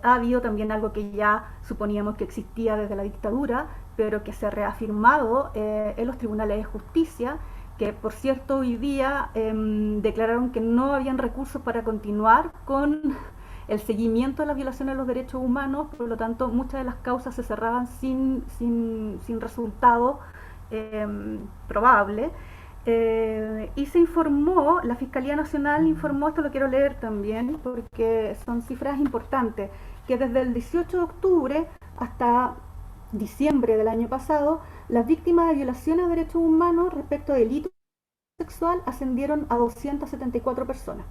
ha habido también algo que ya suponíamos que existía desde la dictadura, pero que se ha reafirmado en los tribunales de justicia, que por cierto hoy día declararon que no habían recursos para continuar con el seguimiento de las violaciones de los derechos humanos, por lo tanto muchas de las causas se cerraban sin resultado probable. Y se informó, la Fiscalía Nacional informó, esto lo quiero leer también porque son cifras importantes, que desde el 18 de octubre hasta diciembre del año pasado, las víctimas de violaciones de derechos humanos respecto a delito sexual ascendieron a 274 personas.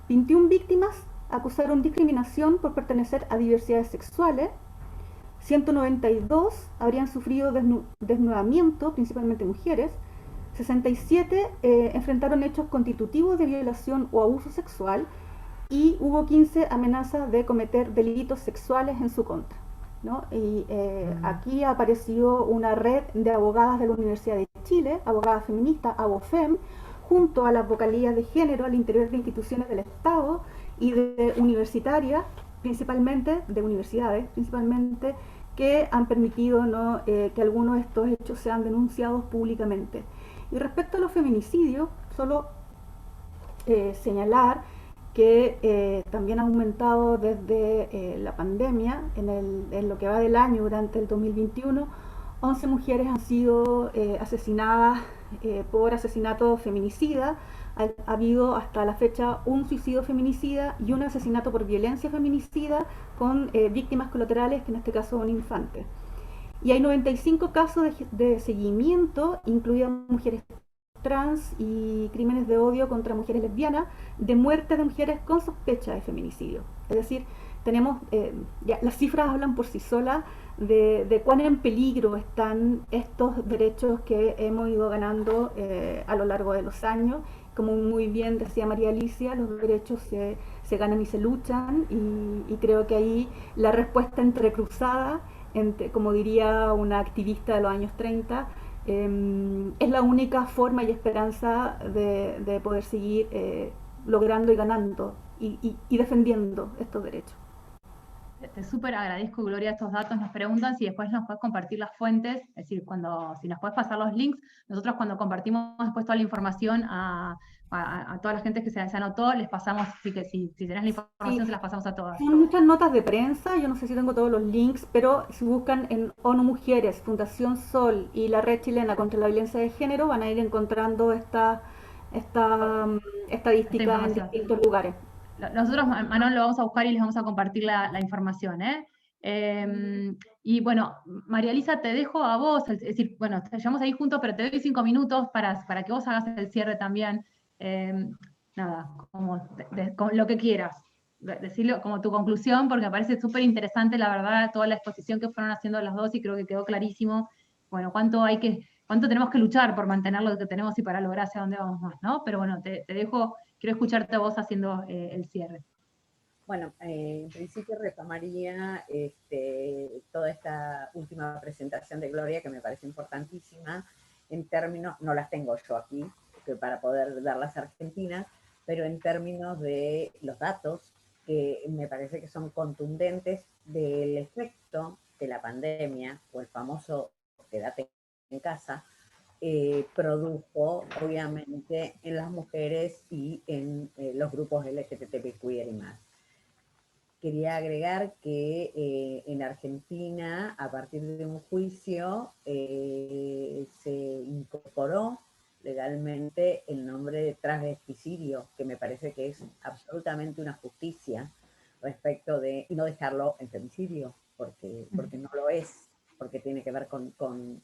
21 víctimas acusaron discriminación por pertenecer a diversidades sexuales, 192 habrían sufrido desnudamiento, principalmente mujeres, 67 enfrentaron hechos constitutivos de violación o abuso sexual, y hubo 15 amenazas de cometer delitos sexuales en su contra, ¿no? Y aquí ha aparecido una red de abogadas de la Universidad de Chile, abogadas feministas, ABOFEM, junto a las vocalías de género al interior de instituciones del Estado y de universitarias, principalmente, de universidades, principalmente, que han permitido, ¿no?, que algunos de estos hechos sean denunciados públicamente. Y respecto a los feminicidios, solo señalar que también ha aumentado desde la pandemia. En lo que va del año, durante el 2021, 11 mujeres han sido asesinadas por asesinato feminicida. Ha habido hasta la fecha un suicidio feminicida y un asesinato por violencia feminicida con víctimas colaterales, que en este caso son infantes. Y hay 95 casos de seguimiento, incluidas mujeres trans y crímenes de odio contra mujeres lesbianas, de muerte de mujeres con sospecha de feminicidio. Es decir, tenemos, ya, las cifras hablan por sí solas de cuán en peligro están estos derechos que hemos ido ganando a lo largo de los años. Como muy bien decía María Alicia, los derechos se ganan y se luchan, y creo que ahí la respuesta entrecruzada, como diría una activista de los años 30, es la única forma y esperanza de poder seguir logrando y ganando y defendiendo estos derechos. Te súper agradezco, Gloria, estos datos. Nos preguntan si después nos puedes compartir las fuentes, es decir, si nos puedes pasar los links. Nosotros, cuando compartimos después toda la información a toda la gente que se anotó, les pasamos, si tenés la información, Sí, se las pasamos a todas. son muchas notas de prensa. Yo no sé si tengo todos los links, pero si buscan en ONU Mujeres, Fundación Sol y la Red Chilena contra la Violencia de Género, van a ir encontrando esta estadística en distintos lugares. Nosotros, Manon, lo vamos a buscar y les vamos a compartir la información, ¿eh? Y bueno, María Elisa, te dejo a vos, es decir, bueno, llevamos ahí juntos, pero te doy 5 minutos para que vos hagas el cierre también. Nada, con lo que quieras. Decirlo como tu conclusión, porque me parece súper interesante, la verdad, toda la exposición que fueron haciendo las dos, y creo que quedó clarísimo, bueno, cuánto tenemos que luchar por mantener lo que tenemos y para lograr hacia dónde vamos más, ¿no? Pero bueno, te dejo. Quiero escucharte a vos haciendo el cierre. Bueno, en principio retomaría toda esta última presentación de Gloria, que me parece importantísima, en términos, no las tengo yo aquí, para poder darlas a Argentina, pero en términos de los datos, que me parece que son contundentes del efecto de la pandemia, o el famoso quédate en casa, produjo, obviamente, en las mujeres y en los grupos LGTBQI y más. Quería agregar que en Argentina, a partir de un juicio, se incorporó legalmente el nombre de transvesticidio, que me parece que es absolutamente una justicia respecto de, y no dejarlo en femicidio, porque no lo es, porque tiene que ver con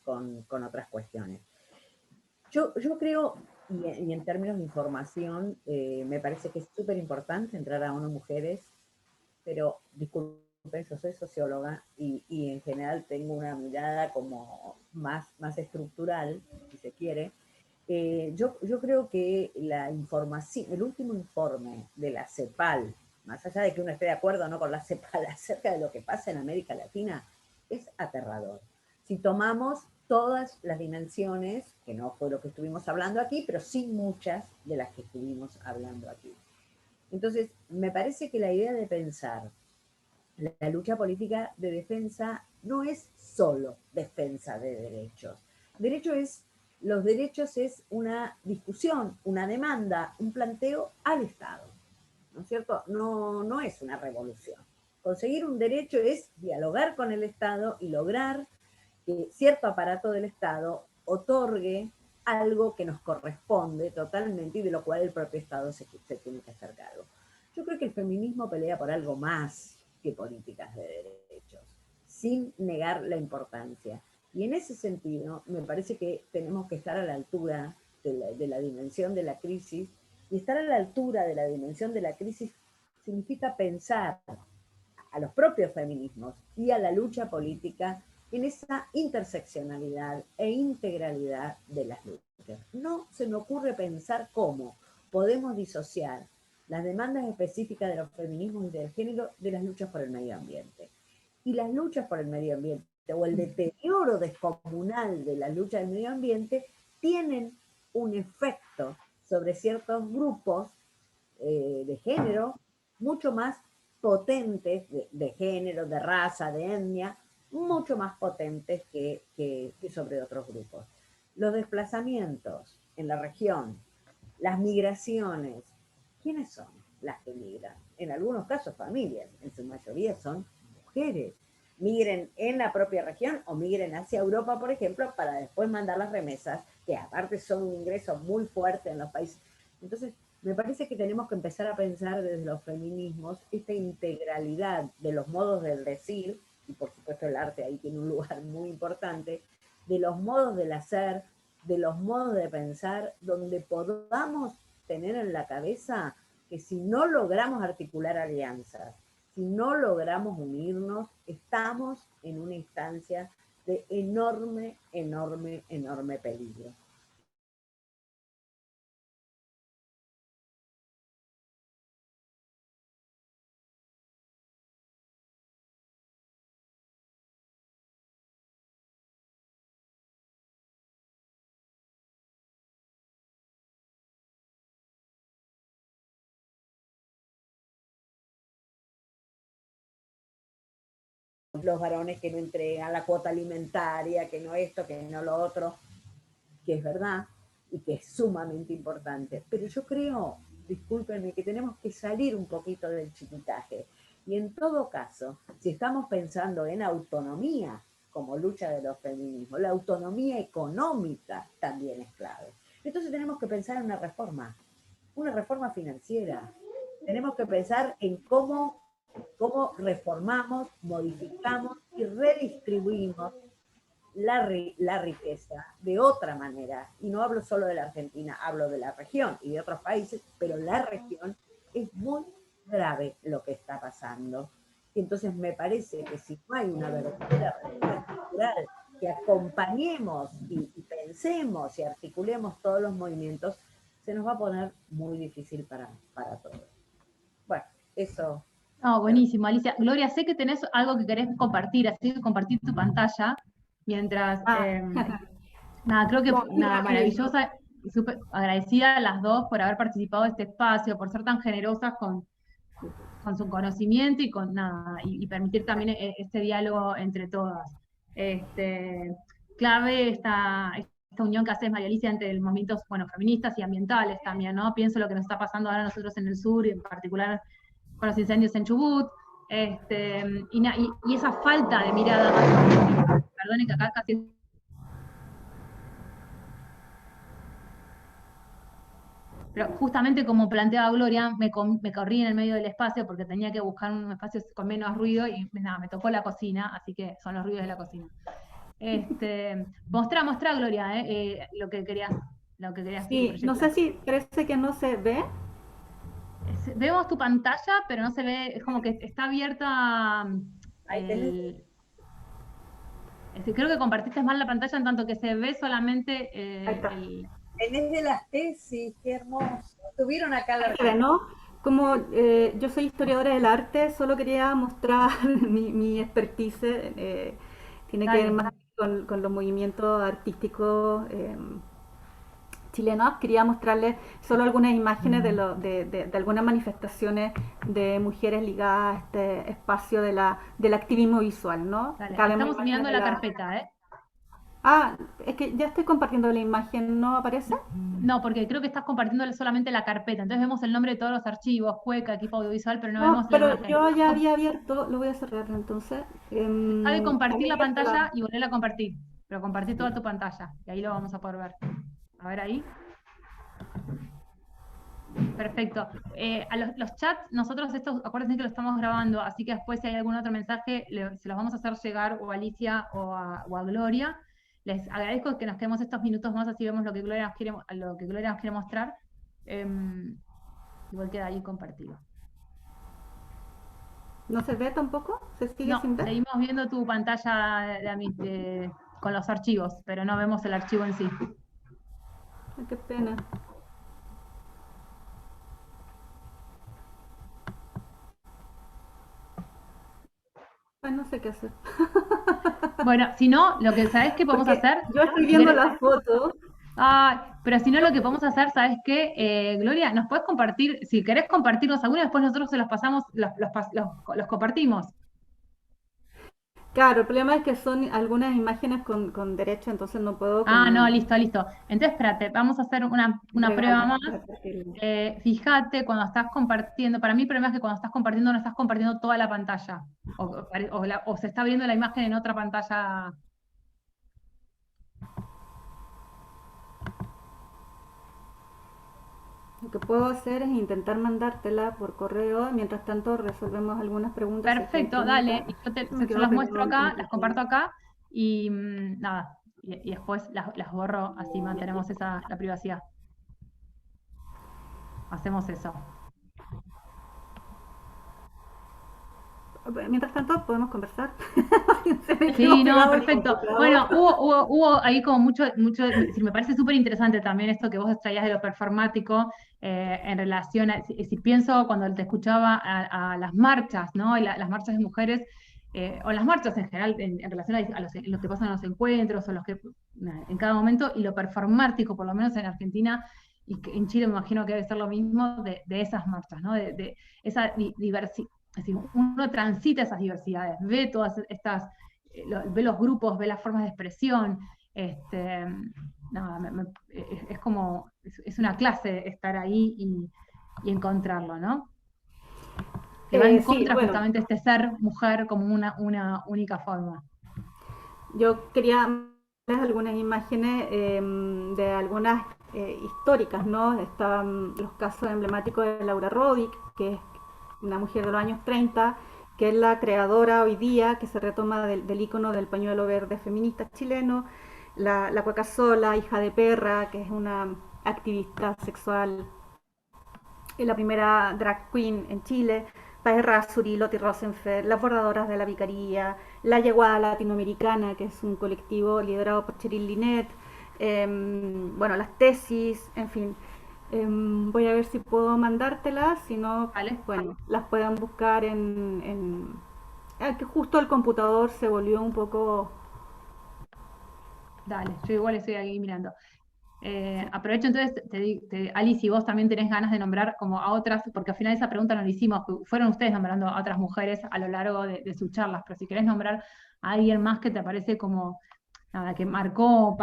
otras cuestiones. Yo creo, y en términos de información, me parece que es súper importante entrar a ONU Mujeres, pero disculpen, yo soy socióloga y en general tengo una mirada como más estructural, si se quiere. Yo creo que la información, el último informe de la CEPAL, más allá de que uno esté de acuerdo o no con la CEPAL acerca de lo que pasa en América Latina, es aterrador. Si tomamos todas las dimensiones, que no fue lo que estuvimos hablando aquí, pero sí muchas de las que estuvimos hablando aquí. Entonces, me parece que la idea de pensar la lucha política de defensa no es solo defensa de derechos. Los derechos es una discusión, una demanda, un planteo al Estado, ¿no es cierto? No es una revolución. Conseguir un derecho es dialogar con el Estado y lograr que cierto aparato del Estado otorgue algo que nos corresponde totalmente y de lo cual el propio Estado se tiene que hacer cargo. Yo creo que el feminismo pelea por algo más que políticas de derechos, sin negar la importancia. Y en ese sentido, me parece que tenemos que estar a la altura de la dimensión de la crisis, y estar a la altura de la dimensión de la crisis significa pensar a los propios feminismos y a la lucha política en esa interseccionalidad e integralidad de las luchas. No se me ocurre pensar cómo podemos disociar las demandas específicas de los feminismos y del género de las luchas por el medio ambiente. Y las luchas por el medio ambiente o el deterioro descomunal de la lucha del medio ambiente tienen un efecto sobre ciertos grupos de género mucho más potentes, de género, de raza, de etnia, mucho más potentes que sobre otros grupos. Los desplazamientos en la región, las migraciones, ¿quiénes son? las que migran. En algunos casos familias, en su mayoría son mujeres. Migren en la propia región o migren hacia Europa, por ejemplo, para después mandar las remesas, que aparte son un ingreso muy fuerte en los países. Entonces, me parece que tenemos que empezar a pensar desde los feminismos esta integralidad de los modos del decir, y por supuesto el arte ahí tiene un lugar muy importante, de los modos del hacer, de los modos de pensar, donde podamos tener en la cabeza que si no logramos articular alianzas, si no logramos unirnos, estamos en una instancia de enorme, enorme, enorme peligro. Los varones que no entregan la cuota alimentaria, que no esto, que no lo otro, que es verdad y que es sumamente importante. Pero yo creo, discúlpenme, que tenemos que salir un poquito del chiquitaje. Y en todo caso, si estamos pensando en autonomía como lucha de los feminismos, la autonomía económica también es clave. Entonces tenemos que pensar en una reforma financiera. Tenemos que pensar en cómo reformamos, modificamos y redistribuimos la riqueza de otra manera. Y no hablo solo de la Argentina, hablo de la región y de otros países, pero la región es muy grave lo que está pasando. Y entonces me parece que si no hay una verdadera reforma estructural, que acompañemos y pensemos y articulemos todos los movimientos, se nos va a poner muy difícil para todos. Bueno, eso. Oh, buenísimo, Alicia. Gloria, sé que tenés algo que querés compartir, así que compartir tu pantalla mientras... nada, creo que nada, maravillosa y súper agradecida a las dos por haber participado de este espacio, por ser tan generosas con su conocimiento y con nada, y permitir también este diálogo entre todas. Clave esta unión que haces, María Alicia, entre los movimientos, bueno, feministas y ambientales también, ¿no? Pienso lo que nos está pasando ahora nosotros en el sur, y en particular con los incendios en Chubut, y esa falta de mirada, perdonen que acá casi... Pero justamente como planteaba Gloria, me corrí en el medio del espacio porque tenía que buscar un espacio con menos ruido y nada, me tocó la cocina, así que son los ruidos de la cocina. Mostrá, Gloria, lo que querías Sí, no sé si parece que no se ve. Vemos tu pantalla, pero no se ve, es como que está abierta. Creo que compartiste mal la pantalla en tanto que se ve solamente Tenés de las tesis, qué hermoso. Estuvieron acá la ¿no? Como yo soy historiadora del arte, solo quería mostrar mi expertise. Tiene que ver más con los movimientos artísticos chilenos. Quería mostrarles solo algunas imágenes de algunas manifestaciones de mujeres ligadas a este espacio del activismo visual, ¿no? Estamos mirando la carpeta, ¿eh? Ah, es que ya estoy compartiendo la imagen, ¿no aparece? No, porque creo que estás compartiendo solamente la carpeta, entonces vemos el nombre de todos los archivos, Cueca, equipo audiovisual, pero no vemos la imagen. Yo ya había abierto, lo voy a cerrar entonces. Deja de compartir la pantalla y volver a compartir, pero compartir toda tu pantalla, y ahí lo vamos a poder ver. A ver ahí. Perfecto. A los chats, nosotros acuérdense que lo estamos grabando, así que después si hay algún otro mensaje, se los vamos a hacer llegar o a Alicia o a Gloria. Les agradezco que nos quedemos estos minutos más, así vemos lo que Gloria nos quiere mostrar. Igual queda ahí compartido. ¿No se ve tampoco? ¿Se sigue sin ver? Seguimos viendo tu pantalla con los archivos, pero no vemos el archivo en sí. Ay, qué pena. Ay, no sé qué hacer. Bueno, si no, lo que sabes que podemos hacer... Yo estoy viendo las fotos. Pero si no, lo que podemos hacer, ¿sabes qué? Gloria, ¿nos puedes compartir? Si querés compartirnos alguna, después nosotros se los pasamos, los compartimos. Claro, el problema es que son algunas imágenes con derecho, entonces no puedo Ah, no, como listo, listo. Entonces, espérate, vamos a hacer una prueba entregarlas más. para perfil. Fíjate cuando estás compartiendo, para mí el problema es que cuando estás compartiendo no estás compartiendo toda la pantalla, o se está abriendo la imagen en otra pantalla. Lo que puedo hacer es intentar mandártela por correo, mientras tanto resolvemos algunas preguntas si es que hay Perfecto, preguntas. dale, y Me yo quedo las muestro pegado en acá, las pantalla. comparto acá, y nada, y después las borro, así mantenemos la privacidad. Hacemos eso. Mientras tanto podemos conversar. Se me quedó Sí, no, pegado el perfecto. Bueno, computador. hubo ahí como mucho, me parece súper interesante también esto que vos traías de lo performático, en relación a, si pienso cuando te escuchaba a las marchas, ¿no? Y las marchas de mujeres, o las marchas en general, en relación a lo que pasa en los encuentros, o los que, en cada momento, y lo performático, por lo menos en Argentina, y que en Chile me imagino que debe ser lo mismo de esas marchas, ¿no? De esa diversidad. Es decir, uno transita esas diversidades, ve todas estas, ve los grupos, ve las formas de expresión. Este, nada, es como, es una clase estar ahí y encontrarlo, ¿no? Que va en Sí, contra bueno, justamente este ser mujer como una única forma. yo quería mostrarles algunas imágenes de algunas históricas, ¿no? Están los casos emblemáticos de Laura Rodic, que es una mujer de los años 30, que es la creadora hoy día, que se retoma del ícono del pañuelo verde feminista chileno, la Cueca Sola, hija de perra, que es una activista sexual, la primera drag queen en Chile, Paez Razuri, Loti Rosenfeld, las bordadoras de la Vicaría, la Yeguada Latinoamericana, que es un colectivo liderado por Cheryl Linet, bueno, las tesis, en fin. Voy a ver si puedo mandártelas, si no, ¿Vale? bueno, las puedan buscar que justo el computador se volvió un poco... Dale, yo igual estoy ahí mirando. Aprovecho entonces, Ali, si vos también tenés ganas de nombrar como a otras, porque al final esa pregunta no la hicimos, fueron ustedes nombrando a otras mujeres a lo largo de sus charlas, pero si querés nombrar a alguien más que te parece como, nada, que marcó,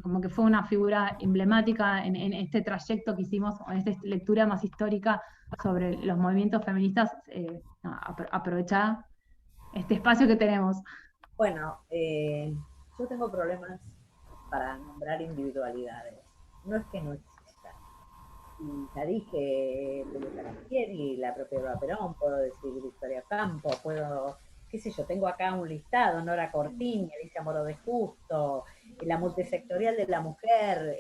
como que fue una figura emblemática en este trayecto que hicimos, o en esta lectura más histórica sobre los movimientos feministas, nada, aprovechá este espacio que tenemos. Bueno, yo tengo problemas para nombrar individualidades. No es que no existan. Y ya dije Julieta Castieri, la propia Eva Perón, puedo decir Victoria Campo, puedo, qué sé yo, tengo acá un listado, Nora Cortiña, Alicia Moro de Justo, la multisectorial de la mujer,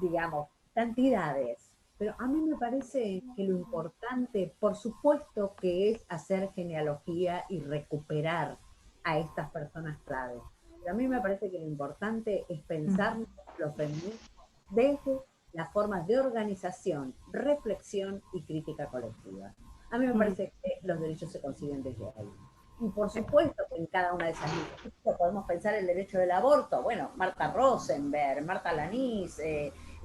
digamos, cantidades. Pero a mí me parece que lo importante, por supuesto, que es hacer genealogía y recuperar a estas personas clave. Pero a mí me parece que lo importante es pensar los feminismos desde las formas de organización, reflexión y crítica colectiva. A mí me Mm. parece que los derechos se consiguen desde ahí. Y por supuesto que en cada una de esas luchas podemos pensar el derecho del aborto. Bueno, Marta Rosenberg, Marta Lanís,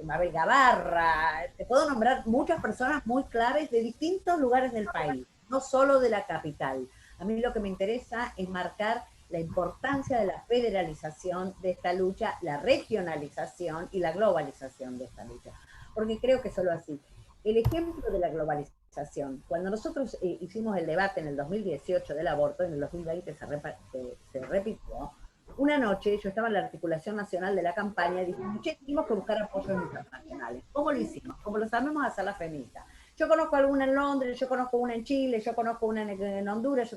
Mabel Gabarra, te puedo nombrar muchas personas muy claves de distintos lugares del país, no solo de la capital. A mí lo que me interesa es marcar la importancia de la federalización de esta lucha, la regionalización y la globalización de esta lucha. Porque creo que solo así. El ejemplo de la globalización, cuando nosotros hicimos el debate en el 2018 del aborto, en el 2020 se repitió, una noche yo estaba en la articulación nacional de la campaña y dijimos, che, tenemos que buscar apoyos internacionales. ¿Cómo lo hicimos? Como lo sabemos hacer las feministas. Yo conozco alguna en Londres, yo conozco una en Chile, yo conozco una en Honduras.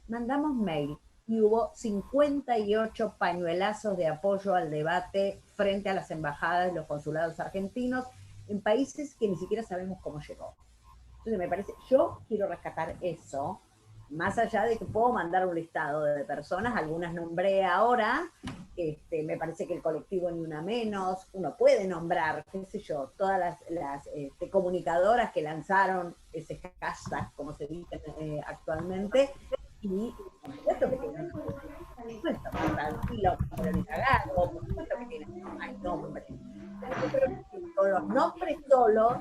Mandamos mail y hubo 58 pañuelazos de apoyo al debate frente a las embajadas y los consulados argentinos en países que ni siquiera sabemos cómo llegó. Entonces me parece, yo quiero rescatar eso, más allá de que puedo mandar un listado de personas, algunas nombré ahora, me parece que el colectivo Ni Una Menos, uno puede nombrar, qué sé yo, todas las comunicadoras que lanzaron ese hashtag, como se dice actualmente, y por supuesto que tienen por supuesto que tienen, hay nombres. Pero yo creo que con los nombres solos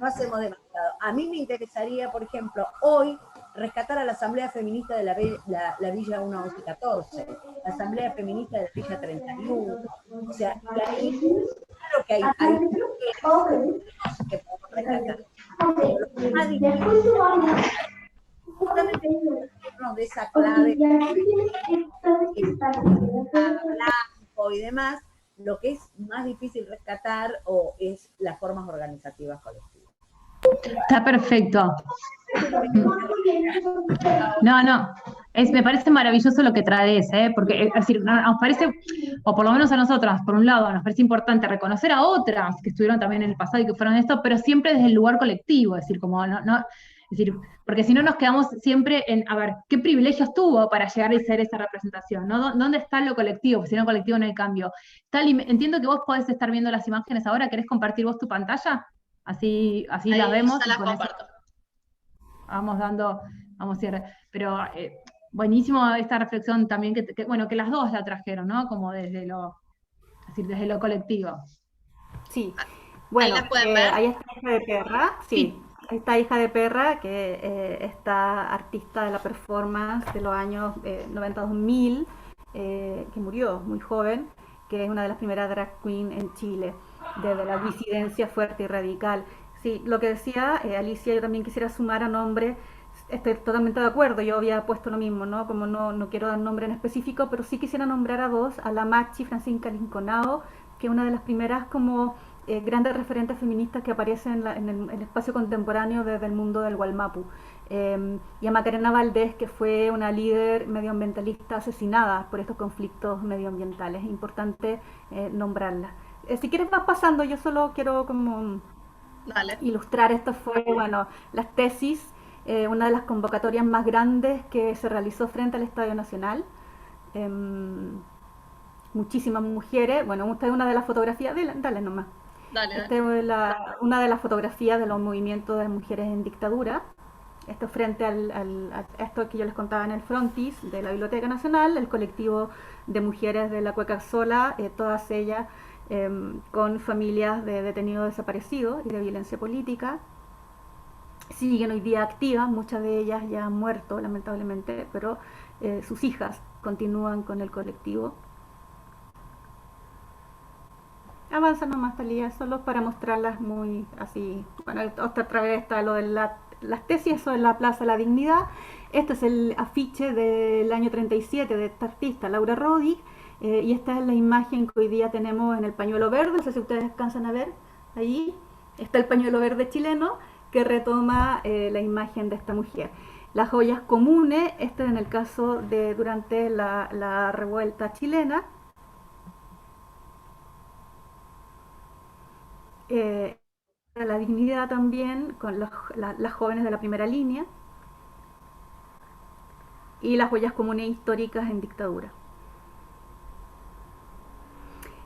no hacemos demasiado. A mí me interesaría, por ejemplo, hoy rescatar a la Asamblea Feminista de la Villa 11 y 14, la Asamblea Feminista de la Villa 31, o sea, ahí, claro que hay que podemos rescatar. Pero lo más difícil justamente de esa clave blanco y demás, lo que es más difícil rescatar es las formas organizativas colectivas. Está perfecto. No, me parece maravilloso lo que traes, porque es decir, nos parece, o por lo menos a nosotras, por un lado, nos parece importante reconocer a otras que estuvieron también en el pasado y que fueron esto, pero siempre desde el lugar colectivo, es decir, como es decir, porque si no nos quedamos siempre en, a ver, ¿qué privilegios tuvo para llegar a ser esa representación? ¿No? ¿Dónde está lo colectivo? Porque si no colectivo no hay cambio. Entiendo que vos podés estar viendo las imágenes ahora, ¿querés compartir vos tu pantalla? Así ahí las vemos. Ya las comparto. Vamos cierre. Pero buenísimo esta reflexión también bueno, que las dos la trajeron, ¿no? Como desde lo colectivo. Sí, bueno, ahí las pueden ver. ahí está Hija de Perra, sí. Ahí está Hija de Perra, que esta artista de la performance de los años 90-2000, que murió muy joven, que es una de las primeras drag queen en Chile, desde la disidencia fuerte y radical. Sí, lo que decía Alicia, yo también quisiera sumar a nombre, estoy totalmente de acuerdo, yo había puesto lo mismo, ¿no? Como no quiero dar nombre en específico, pero sí quisiera nombrar a dos, a la Machi Francisca Linconao, que es una de las primeras como grandes referentes feministas que aparecen en el espacio contemporáneo desde el mundo del Gualmapu. Y a Macarena Valdés, que fue una líder medioambientalista asesinada por estos conflictos medioambientales. Es importante nombrarla. Si quieres vas pasando, yo solo quiero como ilustrar, esto fue, bueno, las tesis, una de las convocatorias más grandes que se realizó frente al Estadio Nacional. Muchísimas mujeres, bueno, esta es una de las fotografías, dale nomás. Esta es una de las fotografías de los movimientos de mujeres en dictadura. Esto frente a esto que yo les contaba en el frontis de la Biblioteca Nacional, el colectivo de mujeres de la Cueca Sola, todas ellas con familias de detenidos desaparecidos y de violencia política. Siguen hoy día activas, muchas de ellas ya han muerto lamentablemente, pero sus hijas continúan con el colectivo. Avanza nomás, Talía, solo para mostrarlas muy así. Bueno, otra vez está lo de las tesis, eso es la Plaza de la Dignidad. Este es el afiche del año 37 de esta artista, Laura Rodig, y esta es la imagen que hoy día tenemos en el pañuelo verde, no sé si ustedes alcanzan a ver, ahí está el pañuelo verde chileno que retoma la imagen de esta mujer. Las joyas comunes, este en el caso de durante la revuelta chilena. La dignidad también con las jóvenes de la primera línea y las huellas comunes históricas en dictadura.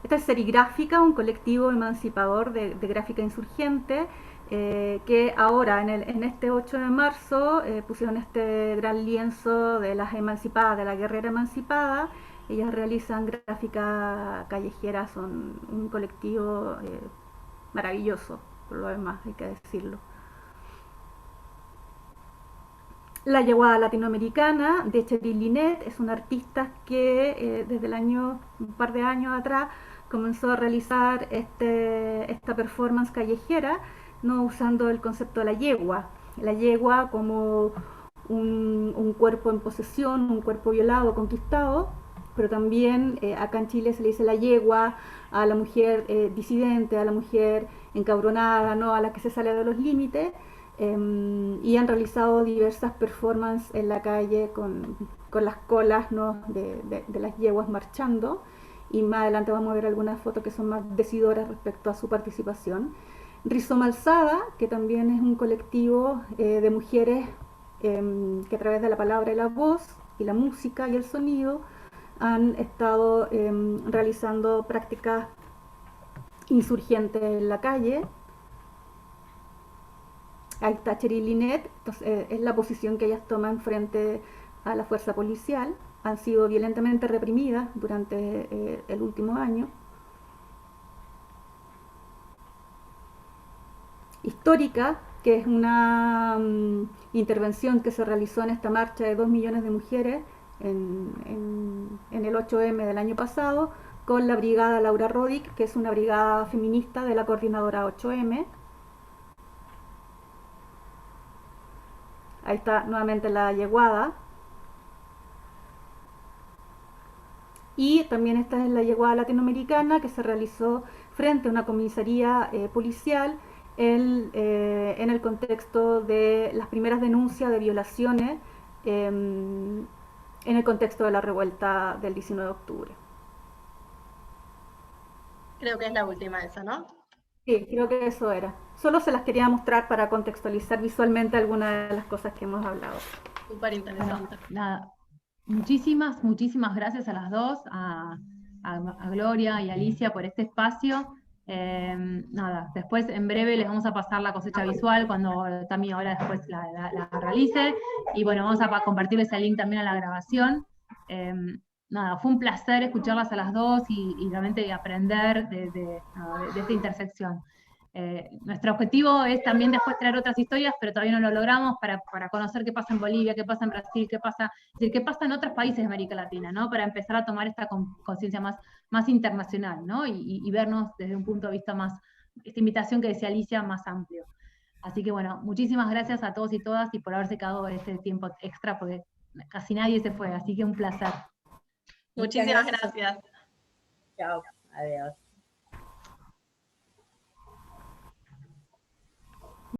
Esta es Serigráfica, un colectivo emancipador de gráfica insurgente que ahora en este 8 de marzo pusieron este gran lienzo de las emancipadas, de la guerrera emancipada. Ellas realizan gráfica callejera, son un colectivo maravilloso, por lo demás, hay que decirlo. La Yeguada Latinoamericana de Cheryl Lynette es una artista que desde un par de años atrás comenzó a realizar esta performance callejera, no usando el concepto de la yegua como un cuerpo en posesión, un cuerpo violado, conquistado, pero también acá en Chile se le dice la yegua a la mujer disidente, a la mujer encabronada, ¿no? A la que se sale de los límites, y han realizado diversas performances en la calle con las colas, ¿no? de las yeguas marchando, y más adelante vamos a ver algunas fotos que son más decidoras respecto a su participación. Rizoma Alzada, que también es un colectivo de mujeres que a través de la palabra y la voz y la música y el sonido han estado realizando prácticas insurgentes en la calle. Ahí está Cheryl Lynette, entonces, es la posición que ellas toman frente a la fuerza policial. Han sido violentamente reprimidas durante el último año. Histórica, que es una intervención que se realizó en esta marcha de 2 millones de mujeres en el 8M del año pasado, con la brigada Laura Rodic, que es una brigada feminista de la coordinadora 8M. Ahí está nuevamente la yeguada. Y también esta es la yeguada latinoamericana que se realizó frente a una comisaría policial en el contexto de las primeras denuncias de violaciones en el contexto de la revuelta del 19 de octubre. Creo que es la última esa, ¿no? Sí, creo que eso era. Solo se las quería mostrar para contextualizar visualmente algunas de las cosas que hemos hablado. Súper interesante. Bueno, nada, muchísimas gracias a las dos, a Gloria y a Alicia por este espacio. Nada, después en breve les vamos a pasar la cosecha visual cuando Tami ahora después la realice. Y bueno, vamos a compartirles el link también a la grabación. Nada, fue un placer escucharlas a las dos y realmente aprender de esta intersección. Nuestro objetivo es también después traer otras historias, pero todavía no lo logramos para conocer qué pasa en Bolivia, qué pasa en Brasil, qué pasa en otros países de América Latina, ¿no? Para empezar a tomar esta conciencia más internacional, ¿no? Y vernos desde un punto de vista más, esta invitación que decía Alicia, más amplio. Así que bueno, muchísimas gracias a todos y todas y por haberse quedado este tiempo extra, porque casi nadie se fue, así que un placer. Muchísimas gracias. Chao, adiós.